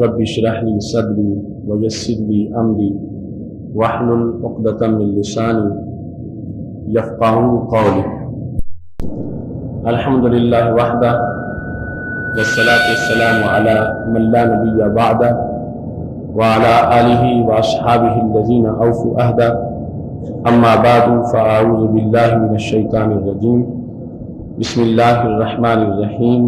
رب اشرح لي صدري ويسر لي أمري واحلل عقدة من لساني يفقهوا قولي. الحمد لله وحده والصلاة والسلام على من لا نبي بعده وعلى آله وأصحابه الذين أوفوا عهده. أما بعد فأعوذ بالله من الشيطان الرجيم. بسم الله الرحمن الرحيم.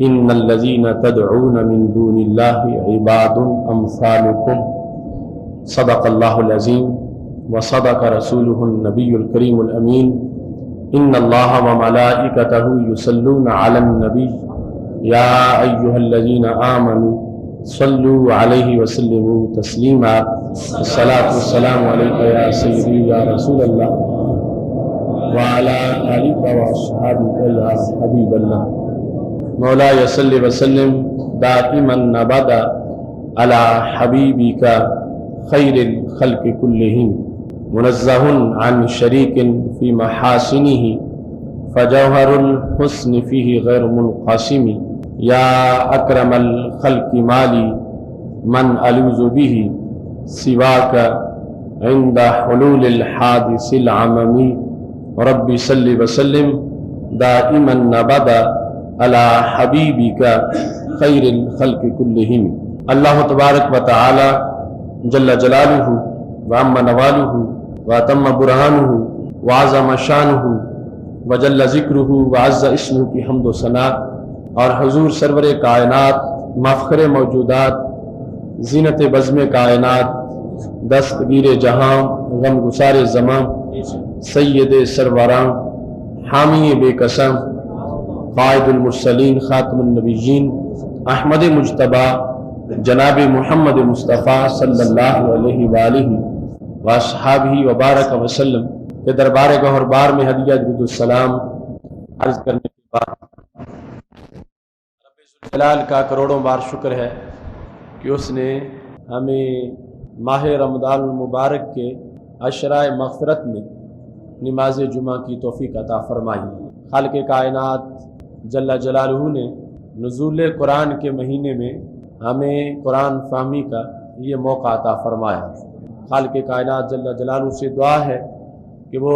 إن الذين تدعون من دون الله عباد أمثالكم. صدق الله العظيم وصدق رسوله النبي الكريم الأمين. إن الله وملائكته يصلون على النبي يا أيها الذين آمنوا صلوا عليه وسلموا تسليما. الصلاة والسلام عليك يا سيدي يا رسول الله وعلى آلك وأصحابك يا حبيب الله. مولاي صل وسلم دائما أبدا على حبيبك خير الخلق كلهم منزه عن شريك في محاسنه فجوهر الحسن فيه غير منقسم. يا أكرم الخلق مالي من ألوذ به سواك عند حلول الحادث العممي. ربي صل وسلم دائما أبدا على حبيبك خير الخلق كلهم. اللہ تبارک و تعالی جل جلالہ وعم نوالہ واتم برہانہ وعظم شانہ وجل ذکرہ وعز اسمہ کی حمد و ثنا اور حضور سرور کائنات مفخر موجودات زینت بزم کائنات دستگیر جہاں غم گسار زمان سید سروران حامی بے قسم قائد المرسلین خاتم النبیین احمد مجتبی جناب محمد مصطفیٰ صلی اللہ علیہ وآلہ واصحابہ وبارک وسلم کے دربار گوہر بار میں ہدیہ درود السلام عرض کرنے کے بعد رب ذوالجلال کا کروڑوں بار شکر ہے کہ اس نے ہمیں ماہ رمضان المبارک کے عشرہ مغفرت میں نماز جمعہ کی توفیق عطا فرمائی. خالق کائنات جل جلالہ نے نزول قرآن کے مہینے میں ہمیں قرآن فہمی کا یہ موقع عطا فرمایا. خالق کائنات جل جلالہ سے دعا ہے کہ وہ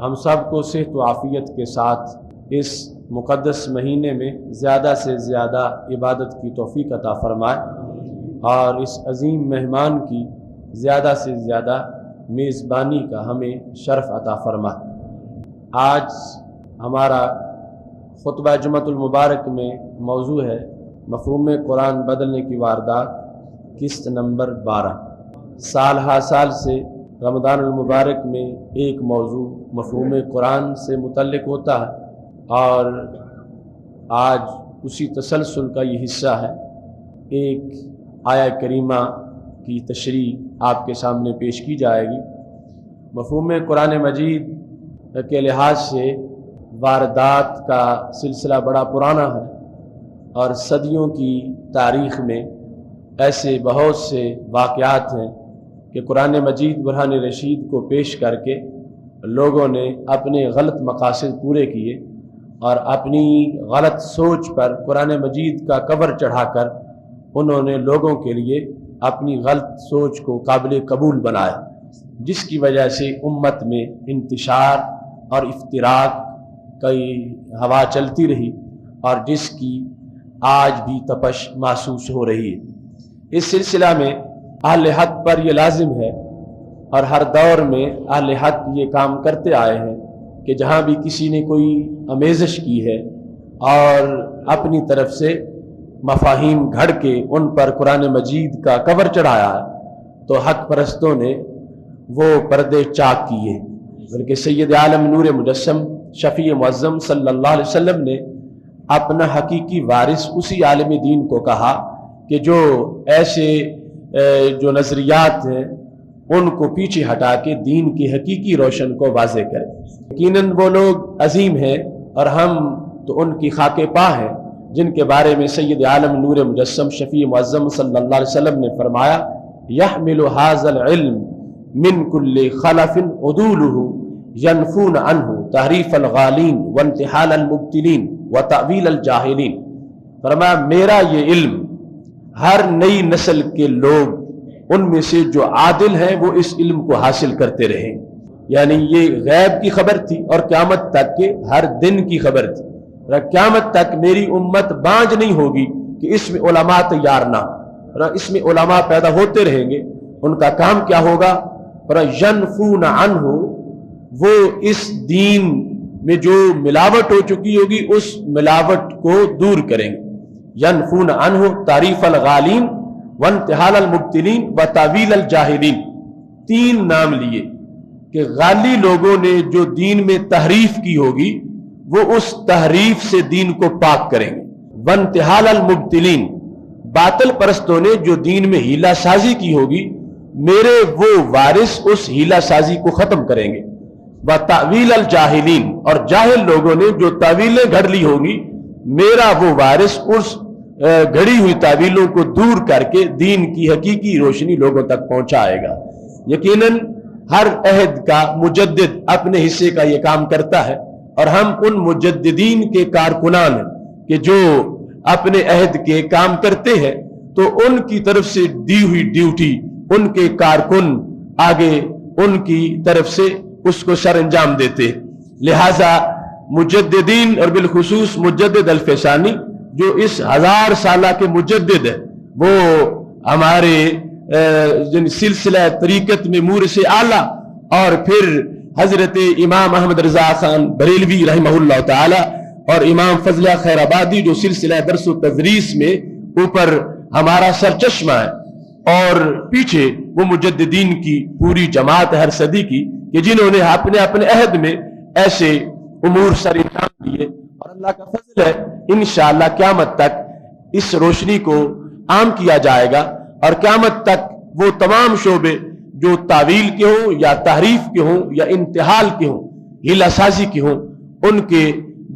ہم سب کو صحت و عافیت کے ساتھ اس مقدس مہینے میں زیادہ سے زیادہ عبادت کی توفیق عطا فرمائے اور اس عظیم مہمان کی زیادہ سے زیادہ میزبانی کا ہمیں شرف عطا فرمائے. آج ہمارا خطبہ جمعۃ المبارک میں موضوع ہے مفہوم قرآن بدلنے کی واردات قسط نمبر 12. سال ہر سال سے رمضان المبارک میں ایک موضوع مفہوم قرآن سے متعلق ہوتا ہے اور آج اسی تسلسل کا یہ حصہ ہے. ایک آیہ کریمہ کی تشریح آپ کے سامنے پیش کی جائے گی. مفہوم قرآن مجید کے لحاظ سے واردات کا سلسلہ بڑا پرانا ہے اور صدیوں کی تاریخ میں ایسے بہت سے واقعات ہیں کہ قرآن مجید برہان رشید کو پیش کر کے لوگوں نے اپنے غلط مقاصد پورے کیے اور اپنی غلط سوچ پر قرآن مجید کا کور چڑھا کر انہوں نے لوگوں کے لیے اپنی غلط سوچ کو قابل قبول بنایا، جس کی وجہ سے امت میں انتشار اور افتراق کی ہوا چلتی رہی اور جس کی آج بھی تپش محسوس ہو رہی ہے. اس سلسلہ میں اہل حق پر یہ لازم ہے اور ہر دور میں اہل حق یہ کام کرتے آئے ہیں کہ جہاں بھی کسی نے کوئی آمیزش کی ہے اور اپنی طرف سے مفاہیم گھڑ کے ان پر قرآن مجید کا کور چڑھایا ہے تو حق پرستوں نے وہ پردے چاک کیے. بلکہ سید عالم نور مجسم شفیع معظم صلی اللہ علیہ وسلم نے اپنا حقیقی وارث اسی عالم دین کو کہا کہ جو ایسے جو نظریات ہیں ان کو پیچھے ہٹا کے دین کی حقیقی روشن کو واضح کرے. یقیناً وہ لوگ عظیم ہیں اور ہم تو ان کی خاک پا ہیں جن کے بارے میں سید عالم نور مجسم شفیع معظم صلی اللہ علیہ وسلم نے فرمایا يحمل هذا العلم من كل خلف عدوله ينفون عنه تحریف الغالین وانتحال المبتلین وتأویل الجاہلین. فرمایا میرا یہ علم ہر نئی نسل کے لوگ ان میں سے جو عادل ہیں وہ اس علم کو حاصل کرتے رہیں. یعنی یہ غیب کی خبر تھی اور قیامت تک کے ہر دن کی خبر تھی. قیامت تک میری امت بانج نہیں ہوگی کہ اس میں علماء تیار نہ ہو. اس میں علماء پیدا ہوتے رہیں گے. ان کا کام کیا ہوگا؟ ینفون عنہ، وہ اس دین میں جو ملاوٹ ہو چکی ہوگی اس ملاوٹ کو دور کریں گے. ینفون عنہ تعریف الغالین وانتحال المبتلین و تعویل الجاہلین. تین نام لیے کہ غالی لوگوں نے جو دین میں تحریف کی ہوگی وہ اس تحریف سے دین کو پاک کریں گے. وانتحال المبتلین، باطل پرستوں نے جو دین میں ہیلا سازی کی ہوگی میرے وہ وارث اس ہیلا سازی کو ختم کریں گے. وتعویل الجاہلین، اور جاہل لوگوں نے جو تعویلیں گھڑ لی ہوگی میرا وہ وارث اس گھڑی ہوئی تعویلوں کو دور کر کے دین کی حقیقی روشنی لوگوں تک پہنچائے گا. یقیناً ہر عہد کا مجدد اپنے حصے کا یہ کام کرتا ہے، اور ہم ان مجددین کے کارکنان ہیں کہ جو اپنے عہد کے کام کرتے ہیں تو ان کی طرف سے دی ہوئی ڈیوٹی ان کے کارکن آگے ان کی طرف سے اس کو سر انجام دیتے. لہذا مجددین اور بالخصوص مجدد الفسانی جو اس 1000 سالہ کے مجدد ہے وہ ہمارے سلسلہ طریقت میں مور سے اعلیٰ، اور پھر حضرت امام احمد رضا خان بریلوی رحمہ اللہ تعالی اور امام فضلہ خیر آبادی جو سلسلہ درس و تدریس میں اوپر ہمارا سرچشمہ ہے، اور پیچھے وہ مجددین کی پوری جماعت ہر صدی کی کہ جنہوں نے اپنے اپنے عہد میں ایسے امور سر انجام دیے. اور اللہ کا فضل ہے انشاءاللہ قیامت تک اس روشنی کو عام کیا جائے گا، اور قیامت تک وہ تمام شعبے جو تعویل کے ہوں یا تحریف کے ہوں یا انتحال کے ہوں، ہیلا سازی کے ہوں، ان کے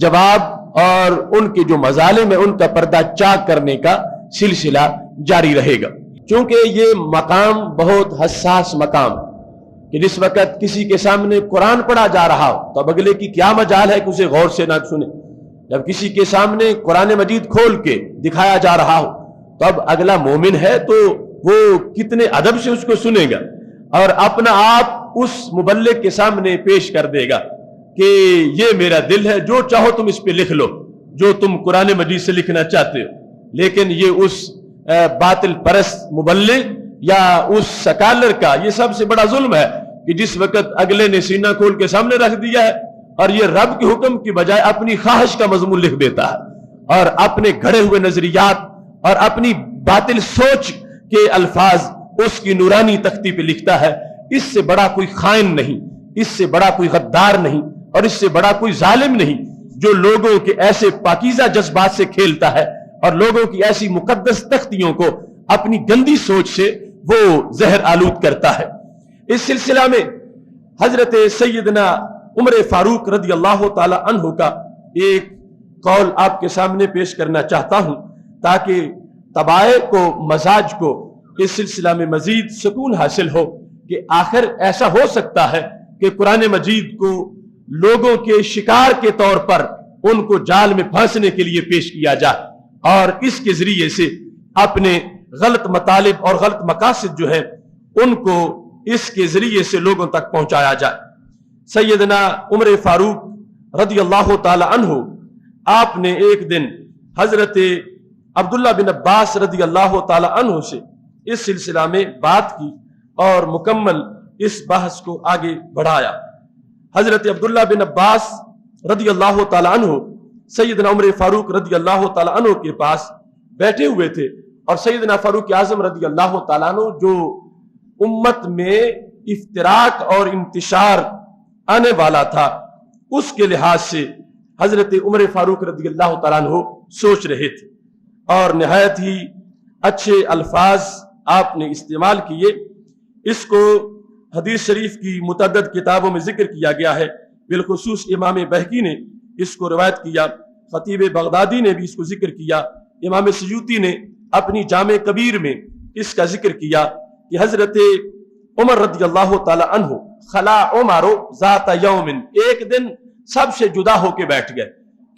جواب اور ان کے جو مظالم ہیں ان کا پردہ چاک کرنے کا سلسلہ جاری رہے گا. چونکہ یہ مقام بہت حساس مقام ہے کہ جس وقت کسی کے سامنے قرآن پڑھا جا رہا ہو تو اب اگلے کی کیا مجال ہے کہ اسے غور سے نہ سنے. جب کسی کے سامنے قرآن مجید کھول کے دکھایا جا رہا ہو تو اب اگلا مومن ہے تو وہ کتنے ادب سے اس کو سنے گا اور اپنا آپ اس مبلغ کے سامنے پیش کر دے گا کہ یہ میرا دل ہے، جو چاہو تم اس پہ لکھ لو جو تم قرآن مجید سے لکھنا چاہتے ہو. لیکن یہ اس باطل پرست مبلغ یا اس سکالر کا یہ سب سے بڑا ظلم ہے کہ جس وقت اگلے نے سینہ کھول کے سامنے رکھ دیا ہے اور یہ رب کے حکم کی بجائے اپنی خواہش کا مضمون لکھ دیتا ہے اور اپنے گھڑے ہوئے نظریات اور اپنی باطل سوچ کے الفاظ اس کی نورانی تختی پہ لکھتا ہے. اس سے بڑا کوئی خائن نہیں، اس سے بڑا کوئی غدار نہیں، اور اس سے بڑا کوئی ظالم نہیں جو لوگوں کے ایسے پاکیزہ جذبات سے کھیلتا ہے اور لوگوں کی ایسی مقدس تختیوں کو اپنی گندی سوچ سے وہ زہر آلود کرتا ہے. اس سلسلہ میں حضرت سیدنا عمر فاروق رضی اللہ تعالی عنہ کا ایک قول آپ کے سامنے پیش کرنا چاہتا ہوں تاکہ طبائع کو، مزاج کو اس سلسلہ میں مزید سکون حاصل ہو کہ آخر ایسا ہو سکتا ہے کہ قرآن مجید کو لوگوں کے شکار کے طور پر ان کو جال میں پھانسنے کے لیے پیش کیا جائے اور اس کے ذریعے سے اپنے غلط مطالب اور غلط مقاصد جو ہیں ان کو اس کے ذریعے سے لوگوں تک پہنچایا جائے. سیدنا عمر فاروق رضی اللہ تعالی عنہ آپ نے ایک دن حضرت عبداللہ بن عباس رضی اللہ تعالی عنہ سے اس سلسلہ میں بات کی اور مکمل اس بحث کو آگے بڑھایا. حضرت عبداللہ بن عباس رضی اللہ تعالی عنہ سیدنا عمر فاروق رضی اللہ تعالی عنہ کے پاس بیٹھے ہوئے تھے اور سیدنا فاروق اعظم رضی اللہ تعالی عنہ جو امت میں افتراق اور انتشار آنے والا تھا اس کے لحاظ سے حضرت عمر فاروق رضی اللہ تعالی عنہ سوچ رہے تھے اور نہایت ہی اچھے الفاظ آپ نے استعمال کیے. اس کو حدیث شریف کی متعدد کتابوں میں ذکر کیا گیا ہے، بالخصوص امام بہقی نے اس کو روایت کیا، خطیب بغدادی نے بھی اس کو ذکر کیا، امام سیوطی نے اپنی جامع کبیر میں اس کا ذکر کیا کہ حضرت عمر رضی اللہ تعالی عنہ خلا عمر ذات یوم، ایک دن سب سے جدا ہو کے بیٹھ گئے،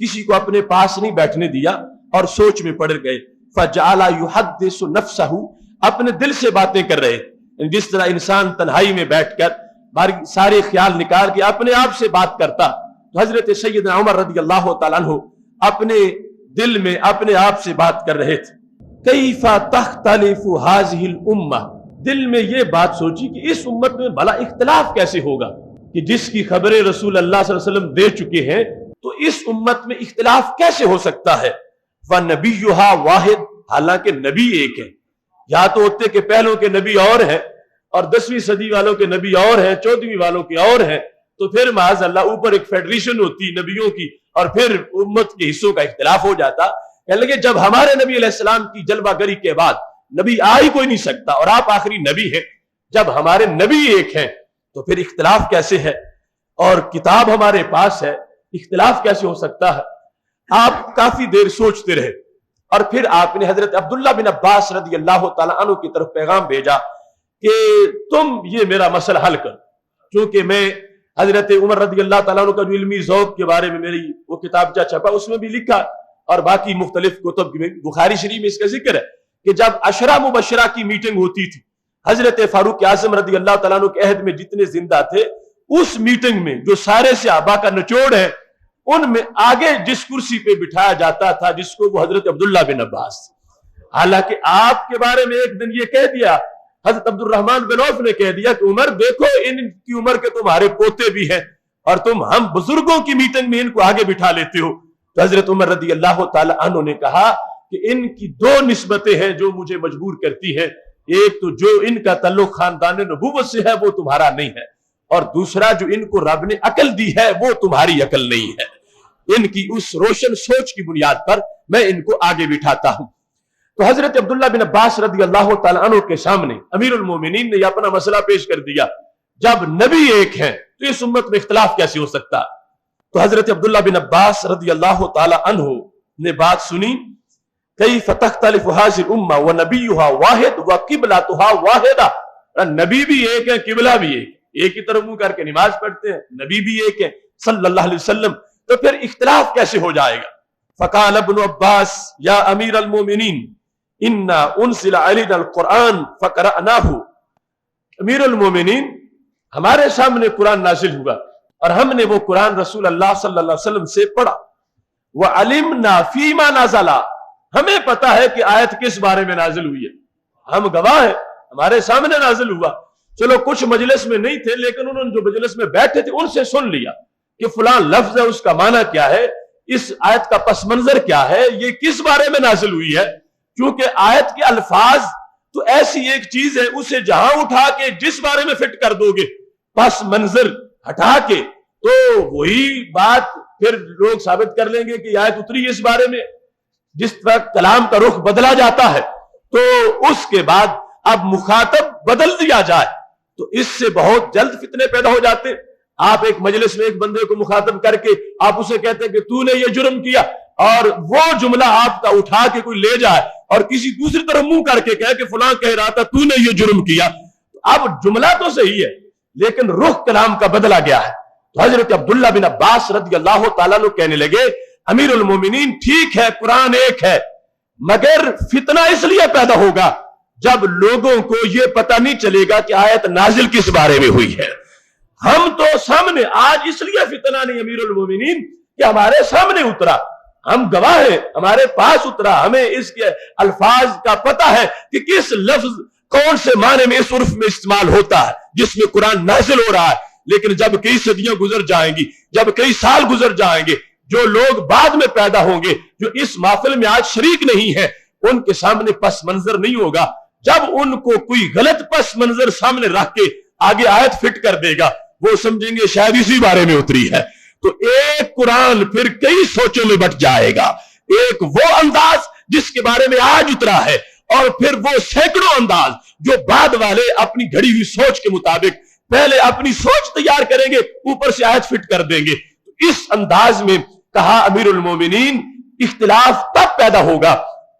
کسی کو اپنے پاس نہیں بیٹھنے دیا اور سوچ میں پڑ گئے فجعل يحدث نفسه، اپنے دل سے باتیں کر رہے تھے، جس طرح انسان تنہائی میں بیٹھ کر سارے خیال نکال کے اپنے آپ سے بات کرتا، تو حضرت سیدنا عمر رضی اللہ تعالیٰ عنہ اپنے دل میں اپنے آپ سے بات کر رہے تھے۔ کیف تختلف هذه الامہ، دل میں یہ بات سوچی کہ اس امت میں بھلا اختلاف کیسے ہوگا، کہ جس کی خبریں رسول اللہ صلی اللہ علیہ وسلم دے چکے ہیں، تو اس امت میں اختلاف کیسے ہو سکتا ہے؟ وَنَبِيُّهَا وَاحِدٌ، حالانکہ نبی ایک ہے۔ یا تو ہوتے کہ پہلوں کے نبی اور ہیں، اور 10ویں صدی والوں کے نبی اور ہیں، 14ویں والوں کے اور ہیں، تو پھر معاذ اللہ اوپر ایک فیڈریشن ہوتی نبیوں کی، اور پھر امت کے حصوں کا اختلاف ہو جاتا۔ کہنے لگے جب ہمارے نبی علیہ السلام کی جلوہ گری کے بعد نبی آ ہی کوئی نہیں سکتا، اور آپ آخری نبی ہیں، جب ہمارے نبی ایک ہیں تو پھر اختلاف کیسے ہے؟ اور کتاب ہمارے پاس ہے، اختلاف کیسے ہو سکتا ہے؟ آپ کافی دیر سوچتے رہے، اور پھر آپ نے حضرت عبداللہ بن عباس رضی اللہ تعالیٰ عنہ کی طرف پیغام بھیجا کہ تم یہ میرا مسئلہ حل کر، چونکہ میں حضرت عمر رضی اللہ تعالیٰ عنہ کا جو علمی ذوق کے بارے میں میری وہ کتابچہ چھپا، اس میں بھی لکھا، اور باقی مختلف کتب میں بخاری شریف میں اس کا ذکر ہے کہ جب عشرہ مبشرہ کی میٹنگ ہوتی تھی، حضرت فاروق اعظم رضی اللہ تعالیٰ عنہ کے عہد میں جتنے زندہ تھے، اس میٹنگ میں جو سارے صحابہ کا نچوڑ ہے، ان میں آگے جس کرسی پہ بٹھایا جاتا تھا جس کو وہ حضرت عبداللہ بن عباس، حالانکہ آپ کے بارے میں ایک دن یہ کہہ دیا، حضرت عبد الرحمن بن عوف نے کہہ دیا کہ عمر دیکھو ان کی عمر کے تمہارے پوتے بھی ہیں، اور تم ہم بزرگوں کی میٹنگ میں ان کو آگے بٹھا لیتے ہو۔ تو حضرت عمر رضی اللہ تعالی عنہ نے کہا کہ ان کی دو نسبتیں ہیں جو مجھے مجبور کرتی ہیں، ایک تو جو ان کا تعلق خاندان نبوت سے ہے وہ تمہارا نہیں ہے، اور دوسرا جو ان کو رب نے عقل دی ہے وہ تمہاری عقل نہیں ہے۔ ان کی اس روشن سوچ کی بنیاد پر میں ان کو آگے بٹھاتا ہوں۔ تو حضرت عبداللہ بن عباس رضی اللہ تعالی عنہ کے سامنے امیر المومنین نے یہ اپنا مسئلہ پیش کر دیا، جب نبی ایک ہیں تو اس امت میں اختلاف کیسے ہو سکتا؟ تو حضرت عبداللہ بن عباس رضی اللہ تعالی عنہ نے بات سنی، کیف تختلف هذه الامہ ونبیها واحد وقبلتها واحدہ، نبی بھی ایک ہے، قبلہ بھی ایک ہی طرف منہ کر کے نماز پڑھتے ہیں، نبی بھی ایک ہے صلی اللہ علیہ وسلم، تو پھر اختلاف کیسے ہو جائے گا؟ فقال ابن عباس یا امیر المومنین انا انزل علینا القرآن فقرأناہ، امیر المومنین ہمارے سامنے قرآن نازل ہوا اور ہم نے وہ قرآن رسول اللہ صلی اللہ علیہ وسلم سے پڑھا، وعلمنا فیما نازل، ہمیں پتا ہے کہ آیت کس بارے میں نازل ہوئی ہے، ہم گواہ ہیں، ہمارے سامنے نازل ہوا۔ چلو کچھ مجلس میں نہیں تھے لیکن انہوں نے جو مجلس میں بیٹھے تھے ان سے سن لیا کہ فلاں لفظ ہے، اس کا معنی کیا ہے، اس آیت کا پس منظر کیا ہے، یہ کس بارے میں نازل ہوئی ہے۔ کیونکہ آیت کے الفاظ تو ایسی ایک چیز ہے، اسے جہاں اٹھا کے جس بارے میں فٹ کر دو گے، پس منظر ہٹا کے تو وہی بات پھر لوگ ثابت کر لیں گے کہ آیت اتری اس بارے میں۔ جس طرح کلام کا رخ بدلا جاتا ہے تو اس کے بعد اب مخاطب بدل دیا جائے تو اس سے بہت جلد فتنے پیدا ہو جاتے ہیں۔ آپ ایک مجلس میں ایک بندے کو مخاطب کر کے آپ اسے کہتے ہیں کہ تو نے یہ جرم کیا، اور وہ جملہ آپ کا اٹھا کے کوئی لے جائے اور کسی دوسری طرف منہ کر کے کہے کہ فلاں کہہ رہا تھا تو نے یہ جرم کیا، اب جملہ تو صحیح ہے لیکن رخ کلام کا بدلا گیا ہے۔ تو حضرت عبداللہ بن عباس رضی اللہ تعالیٰ عنہ کہنے لگے امیر المومنین ٹھیک ہے قرآن ایک ہے، مگر فتنہ اس لیے پیدا ہوگا جب لوگوں کو یہ پتہ نہیں چلے گا کہ آیت نازل کس بارے میں ہوئی ہے۔ ہم تو سامنے آج اس لیے فتنہ نہیں امیر المومنین کہ ہمارے سامنے اترا، ہم گواہ ہیں، ہمارے پاس اترا، ہمیں اس کے الفاظ کا پتہ ہے کہ کس لفظ کون سے معنی میں اس عرف میں استعمال ہوتا ہے جس میں قرآن نازل ہو رہا ہے۔ لیکن جب کئی صدیاں گزر جائیں گی، جب کئی سال گزر جائیں گے، جو لوگ بعد میں پیدا ہوں گے جو اس محفل میں آج شریک نہیں ہیں، ان کے سامنے پس منظر نہیں ہوگا۔ جب ان کو کوئی غلط پس منظر سامنے رکھ کے آگے آیت فٹ کر دے گا، وہ سمجھیں گے شاید اسی بارے میں اتری ہے، تو ایک قرآن پھر کئی سوچوں میں بٹ جائے گا۔ ایک وہ انداز جس کے بارے میں آج اترا ہے، اور پھر وہ سینکڑوں انداز جو بعد والے اپنی گھڑی ہوئی سوچ کے مطابق پہلے اپنی سوچ تیار کریں گے، اوپر سے آیت فٹ کر دیں گے۔ اس انداز میں کہا امیر المومنین اختلاف تب پیدا ہوگا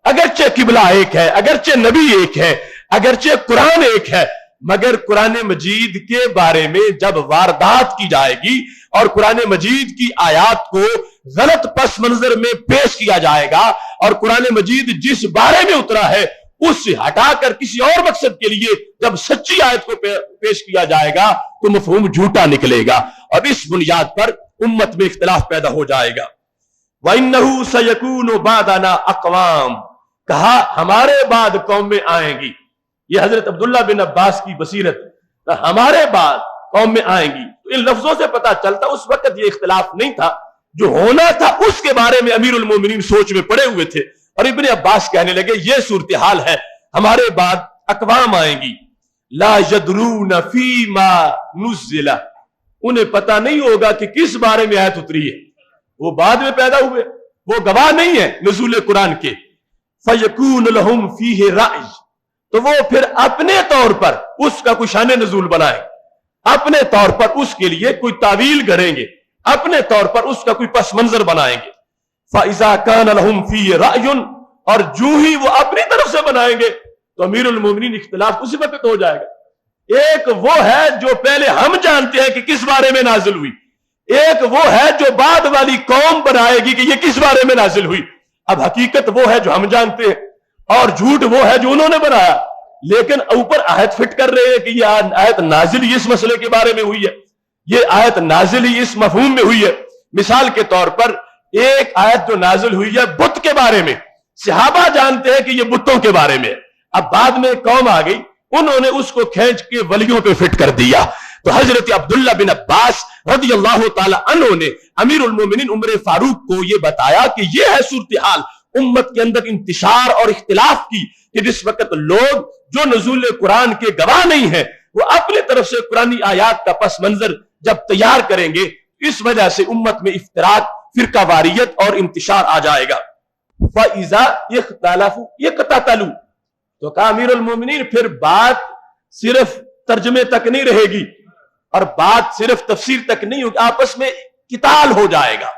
اگرچہ قبلہ ایک ہے، اگرچہ نبی ایک ہے، اگرچہ قرآن ایک ہے، مگر قرآن مجید کے بارے میں جب واردات کی جائے گی اور قرآن مجید کی آیات کو غلط پس منظر میں پیش کیا جائے گا اور قرآن مجید جس بارے میں اترا ہے اس سے ہٹا کر کسی اور مقصد کے لیے جب سچی آیت کو پیش کیا جائے گا تو مفہوم جھوٹا نکلے گا اور اس بنیاد پر امت میں اختلاف پیدا ہو جائے گا۔ وَإِنَّهُ سَيَكُونُ بَعْدَنَا أَقْوَامٌ، کہا ہمارے بعد قومیں آئیں گی۔ یہ حضرت عبداللہ بن عباس کی بصیرت، ہمارے بعد قومیں آئیں گی۔ تو ان لفظوں سے پتہ چلتا اس وقت یہ اختلاف نہیں تھا، جو ہونا تھا اس کے بارے میں امیر المومنین سوچ میں پڑے ہوئے تھے، اور ابن عباس کہنے لگے یہ صورتحال ہے، ہمارے بعد اقوام آئیں گی لا یدرون فیما نزل، انہیں پتہ نہیں ہوگا کہ کس بارے میں آیت اتری ہے، وہ بعد میں پیدا ہوئے، وہ گواہ نہیں ہے نزول قرآن کے۔ فیکون لہم فیہ رأی، تو وہ پھر اپنے طور پر اس کا کوئی شان نزول بنائیں، اپنے طور پر اس کے لیے کوئی تعویل کریں گے، اپنے طور پر اس کا کوئی پس منظر بنائیں گے۔ فَإِذَا كَانَ لَهُمْ فِيهِ رَأْيٌ، اور جو ہی وہ اپنی طرف سے بنائیں گے تو امیر المومنین اختلاف اسی وقت ہو جائے گا۔ ایک وہ ہے جو پہلے ہم جانتے ہیں کہ کس بارے میں نازل ہوئی، ایک وہ ہے جو بعد والی قوم بنائے گی کہ یہ کس بارے میں نازل ہوئی۔ اب حقیقت وہ ہے جو ہم جانتے ہیں اور جھوٹ وہ ہے جو انہوں نے بنایا، لیکن اوپر آیت فٹ کر رہے ہیں کہ یہ آیت نازل ہی اس مسئلے کے بارے میں ہوئی ہے، یہ آیت نازل ہی اس مفہوم میں ہوئی ہے۔ مثال کے طور پر ایک آیت جو نازل ہوئی ہے بت کے بارے میں، صحابہ جانتے ہیں کہ یہ بتوں کے بارے میں، اب بعد میں قوم آ گئی، انہوں نے اس کو کھینچ کے ولیوں پہ فٹ کر دیا۔ تو حضرت عبداللہ بن عباس رضی اللہ تعالی عنہ نے امیر المومنین عمر فاروق کو یہ بتایا کہ یہ ہے صورتحال امت کے اندر انتشار اور اختلاف کی، کہ جس وقت لوگ جو نزول قرآن کے گواہ نہیں ہیں وہ اپنے طرف سے قرآنی آیات کا پس منظر جب تیار کریں گے، اس وجہ سے امت میں افتراق، فرقہ واریت اور انتشار آ جائے گا۔ فَإِذَا اخْتَلَفُوا يَقْتَتَلُوا، تو کہا امیر المومنین پھر بات صرف ترجمے تک نہیں رہے گی اور بات صرف تفسیر تک نہیں ہوگی، آپس میں قتال ہو جائے گا،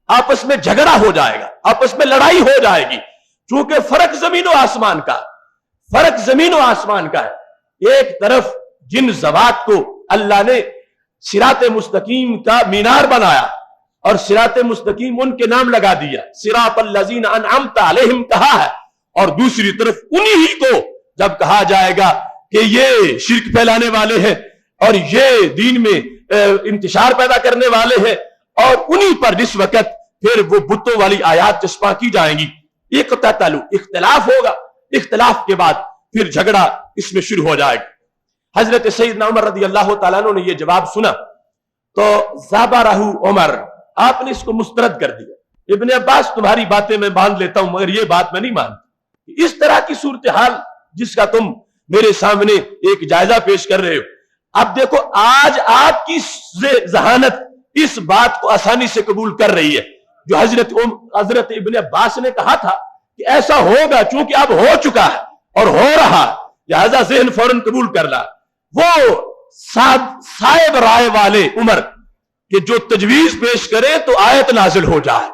آپس میں جھگڑا ہو جائے گا، آپس میں لڑائی ہو جائے گی، چونکہ فرق زمین و آسمان کا، فرق زمین و آسمان کا ہے۔ ایک طرف جن ذوات کو اللہ نے صراط مستقیم کا مینار بنایا اور صراط مستقیم ان کے نام لگا دیا، صراط الذین انعمت علیہم کہا ہے، اور دوسری طرف انہی کو جب کہا جائے گا کہ یہ شرک پھیلانے والے ہیں اور یہ دین میں انتشار پیدا کرنے والے ہیں، اور انہی پر جس وقت پھر وہ بتوں والی آیات چسپاں کی جائیں گی، اقتتلوا، اختلاف ہوگا، اختلاف کے بعد پھر جھگڑا اس میں شروع ہو جائے گا۔ حضرت سیدنا عمر رضی اللہ تعالیٰ عنہ نے یہ جواب سنا تو زبرہ عمر، آپ نے اس کو مسترد کر دیا۔ ابن عباس تمہاری باتیں میں مان لیتا ہوں مگر یہ بات میں نہیں مانتا۔ اس طرح کی صورتحال جس کا تم میرے سامنے ایک جائزہ پیش کر رہے ہو، اب دیکھو آج آپ کی ذہانت اس بات کو آسانی سے قبول کر رہی ہے جو حضرت ابن عباس نے کہا تھا کہ ایسا ہوگا، چونکہ اب ہو چکا ہے اور ہو رہا، لہذا ذہن فوراً قبول کر رہا۔ وہ صاحب رائے والے عمر کہ جو تجویز پیش کرے تو آیت نازل ہو جائے،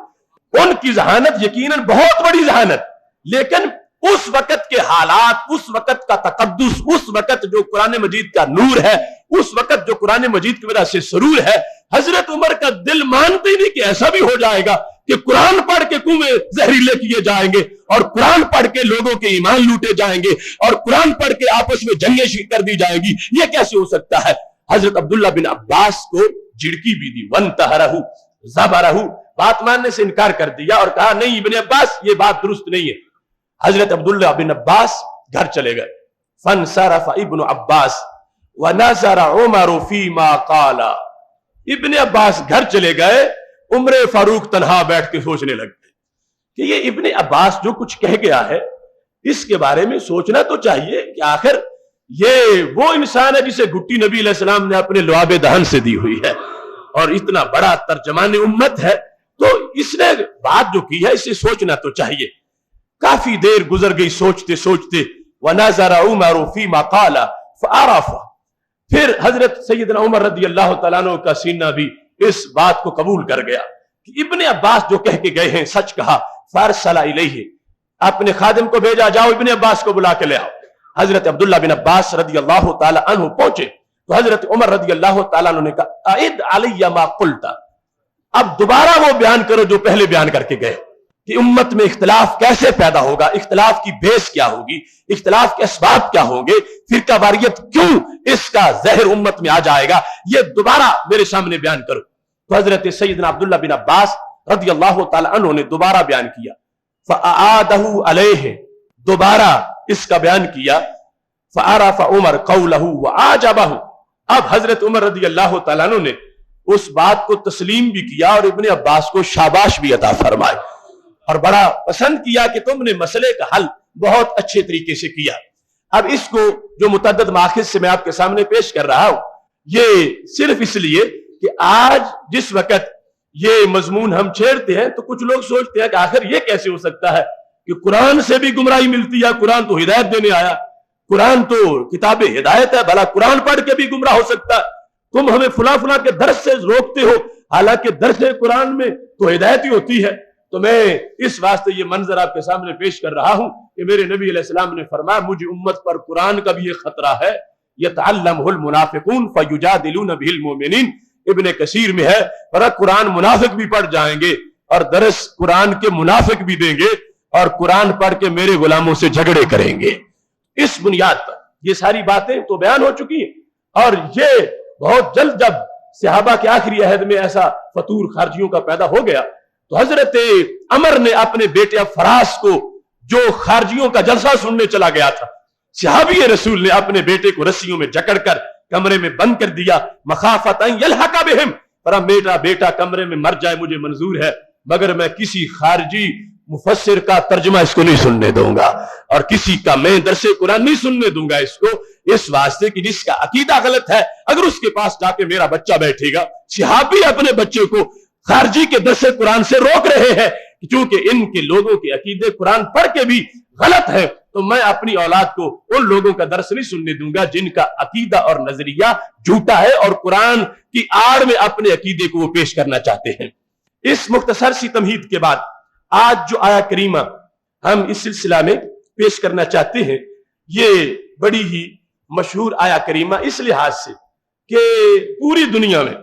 ان کی ذہانت یقیناً بہت بڑی ذہانت، لیکن اس وقت کے حالات، اس وقت کا تقدس، اس وقت جو قرآن مجید کا نور ہے، اس وقت جو قرآن مجید کی وجہ سے سرور ہے، حضرت عمر کا دل مانتے نہیں کہ ایسا بھی ہو جائے گا کہ قرآن پڑھ کے کنویں زہریلے کیے جائیں گے اور قرآن پڑھ کے لوگوں کے ایمان لوٹے جائیں گے اور قرآن پڑھ کے آپس میں جنگیں کر دی جائیں گی، یہ کیسے ہو سکتا ہے؟ حضرت عبداللہ بن عباس کو جھڑکی بھی دی، وَانْتَهَرَهُ زَبَرَهُ، بات ماننے سے انکار کر دیا اور کہا نہیں ابن عباس یہ بات درست نہیں ہے۔ حضرت عبداللہ بن عباس گھر چلے گئے۔ فَانْصَرَفَ ابن عباس وَنَظَرَ عُمَرُ فِيمَا قَالَ، ابن عباس گھر چلے گئے، عمر فاروق تنہا بیٹھ کے سوچنے لگ گئے کہ یہ ابن عباس جو کچھ کہہ گیا ہے اس کے بارے میں سوچنا تو چاہیے کہ آخر یہ وہ انسان ہے جسے گھٹی نبی علیہ السلام نے اپنے لعاب دہن سے دی ہوئی ہے اور اتنا بڑا ترجمان امت ہے، تو اس نے بات جو کی ہے اسے سوچنا تو چاہیے۔ کافی دیر گزر گئی سوچتے سوچتے، وَنَظَرَ عُمَرُ فِيمَا قَالَ فَعَرَفَ، پھر حضرت سیدنا عمر رضی اللہ تعالیٰ عنہ کا سینہ بھی اس بات کو قبول کر گیا کہ ابن عباس جو کہہ کے گئے ہیں سچ کہا۔ فَأَرْسَلَ إِلَيْهِ، اپنے خادم کو بھیجا، جاؤ ابن عباس کو بلا کے لے آؤ۔ حضرت عبداللہ بن عباس رضی اللہ تعالیٰ عنہ پہنچے تو حضرت عمر رضی اللہ تعالیٰ عنہ نے کہا اعد علی ما قلت، اب دوبارہ وہ بیان کرو جو پہلے بیان کر کے گئے کہ امت میں اختلاف کیسے پیدا ہوگا، اختلاف کی بیس کیا ہوگی، اختلاف کے اسباب کیا ہوں گے، فرقہ واریت کیوں اس کا زہر امت میں آ جائے گا، یہ دوبارہ میرے سامنے بیان کرو۔ تو حضرت سیدنا عبداللہ بن عباس رضی اللہ تعالی عنہ نے دوبارہ بیان کیا، فَأَعَادَهُ عَلَيْهِ، دوبارہ اس کا بیان کیا، فَعَرَفَ عمر قَوْلَهُ وَعَاجَبَهُ، اب حضرت عمر رضی اللہ تعالیٰ عنہ نے اس بات کو تسلیم بھی کیا اور ابن عباس کو شاباش بھی عطا فرمائے اور بڑا پسند کیا کہ تم نے مسئلے کا حل بہت اچھے طریقے سے کیا۔ اب اس کو جو متعدد ماخذ سے میں آپ کے سامنے پیش کر رہا ہوں، یہ صرف اس لیے کہ آج جس وقت یہ مضمون ہم چھیڑتے ہیں تو کچھ لوگ سوچتے ہیں کہ آخر یہ کیسے ہو سکتا ہے کہ قرآن سے بھی گمراہی ملتی ہے، قرآن تو ہدایت دینے آیا، قرآن تو کتاب ہدایت ہے، بھلا قرآن پڑھ کے بھی گمراہ ہو سکتا ہے، تم ہمیں فلاں فلاں کے درس سے روکتے ہو، حالانکہ درس قرآن میں تو ہدایت ہی ہوتی ہے۔ تو میں اس واسطے یہ منظر آپ کے سامنے پیش کر رہا ہوں کہ میرے نبی علیہ السلام نے فرمایا مجھے امت پر قرآن کا بھی یہ خطرہ ہے، يَتَعَلَّمُهُ الْمُنَافِقُونَ فَيُجَادِلُونَ بِهِ الْمُؤْمِنِينَ، ابن کثیر میں ہے پر قرآن منافق بھی پڑھ جائیں گے اور درس قرآن کے منافق بھی دیں گے اور قرآن پڑھ کے میرے غلاموں سے جھگڑے کریں گے۔ اس بنیاد پر یہ ساری باتیں تو بیان ہو چکی ہیں، اور یہ بہت جلد جب صحابہ کے آخری عہد میں ایسا فطور خارجیوں کا پیدا ہو گیا تو حضرت عمر نے اپنے بیٹے فراس کو، جو خارجیوں کا جلسہ سننے چلا گیا تھا، صحابی رسول نے اپنے بیٹے کو رسیوں میں جکڑ کر کمرے میں بند کر دیا، مخافت ان یلحق بہم، پر میرا بیٹا کمرے میں مر جائے مجھے منظور ہے، مگر میں کسی خارجی مفسر کا ترجمہ اس کو نہیں سننے دوں گا اور کسی کا میں درس قرآن نہیں سننے دوں گا اس کو، اس واسطے کہ جس کا عقیدہ غلط ہے اگر اس کے پاس جا کے میرا بچہ بیٹھے گا، صحابی اپنے بچے کو خارجی کے درس قرآن سے روک رہے ہیں کیونکہ ان کے لوگوں کے عقیدے قرآن پڑھ کے بھی غلط ہے، تو میں اپنی اولاد کو ان لوگوں کا درس نہیں سننے دوں گا جن کا عقیدہ اور نظریہ جھوٹا ہے اور قرآن کی آڑ میں اپنے عقیدے کو وہ پیش کرنا چاہتے ہیں۔ اس مختصر سی تمہید کے بعد آج جو آیا کریمہ ہم اس سلسلہ میں پیش کرنا چاہتے ہیں، یہ بڑی ہی مشہور آیا کریمہ اس لحاظ سے کہ پوری دنیا میں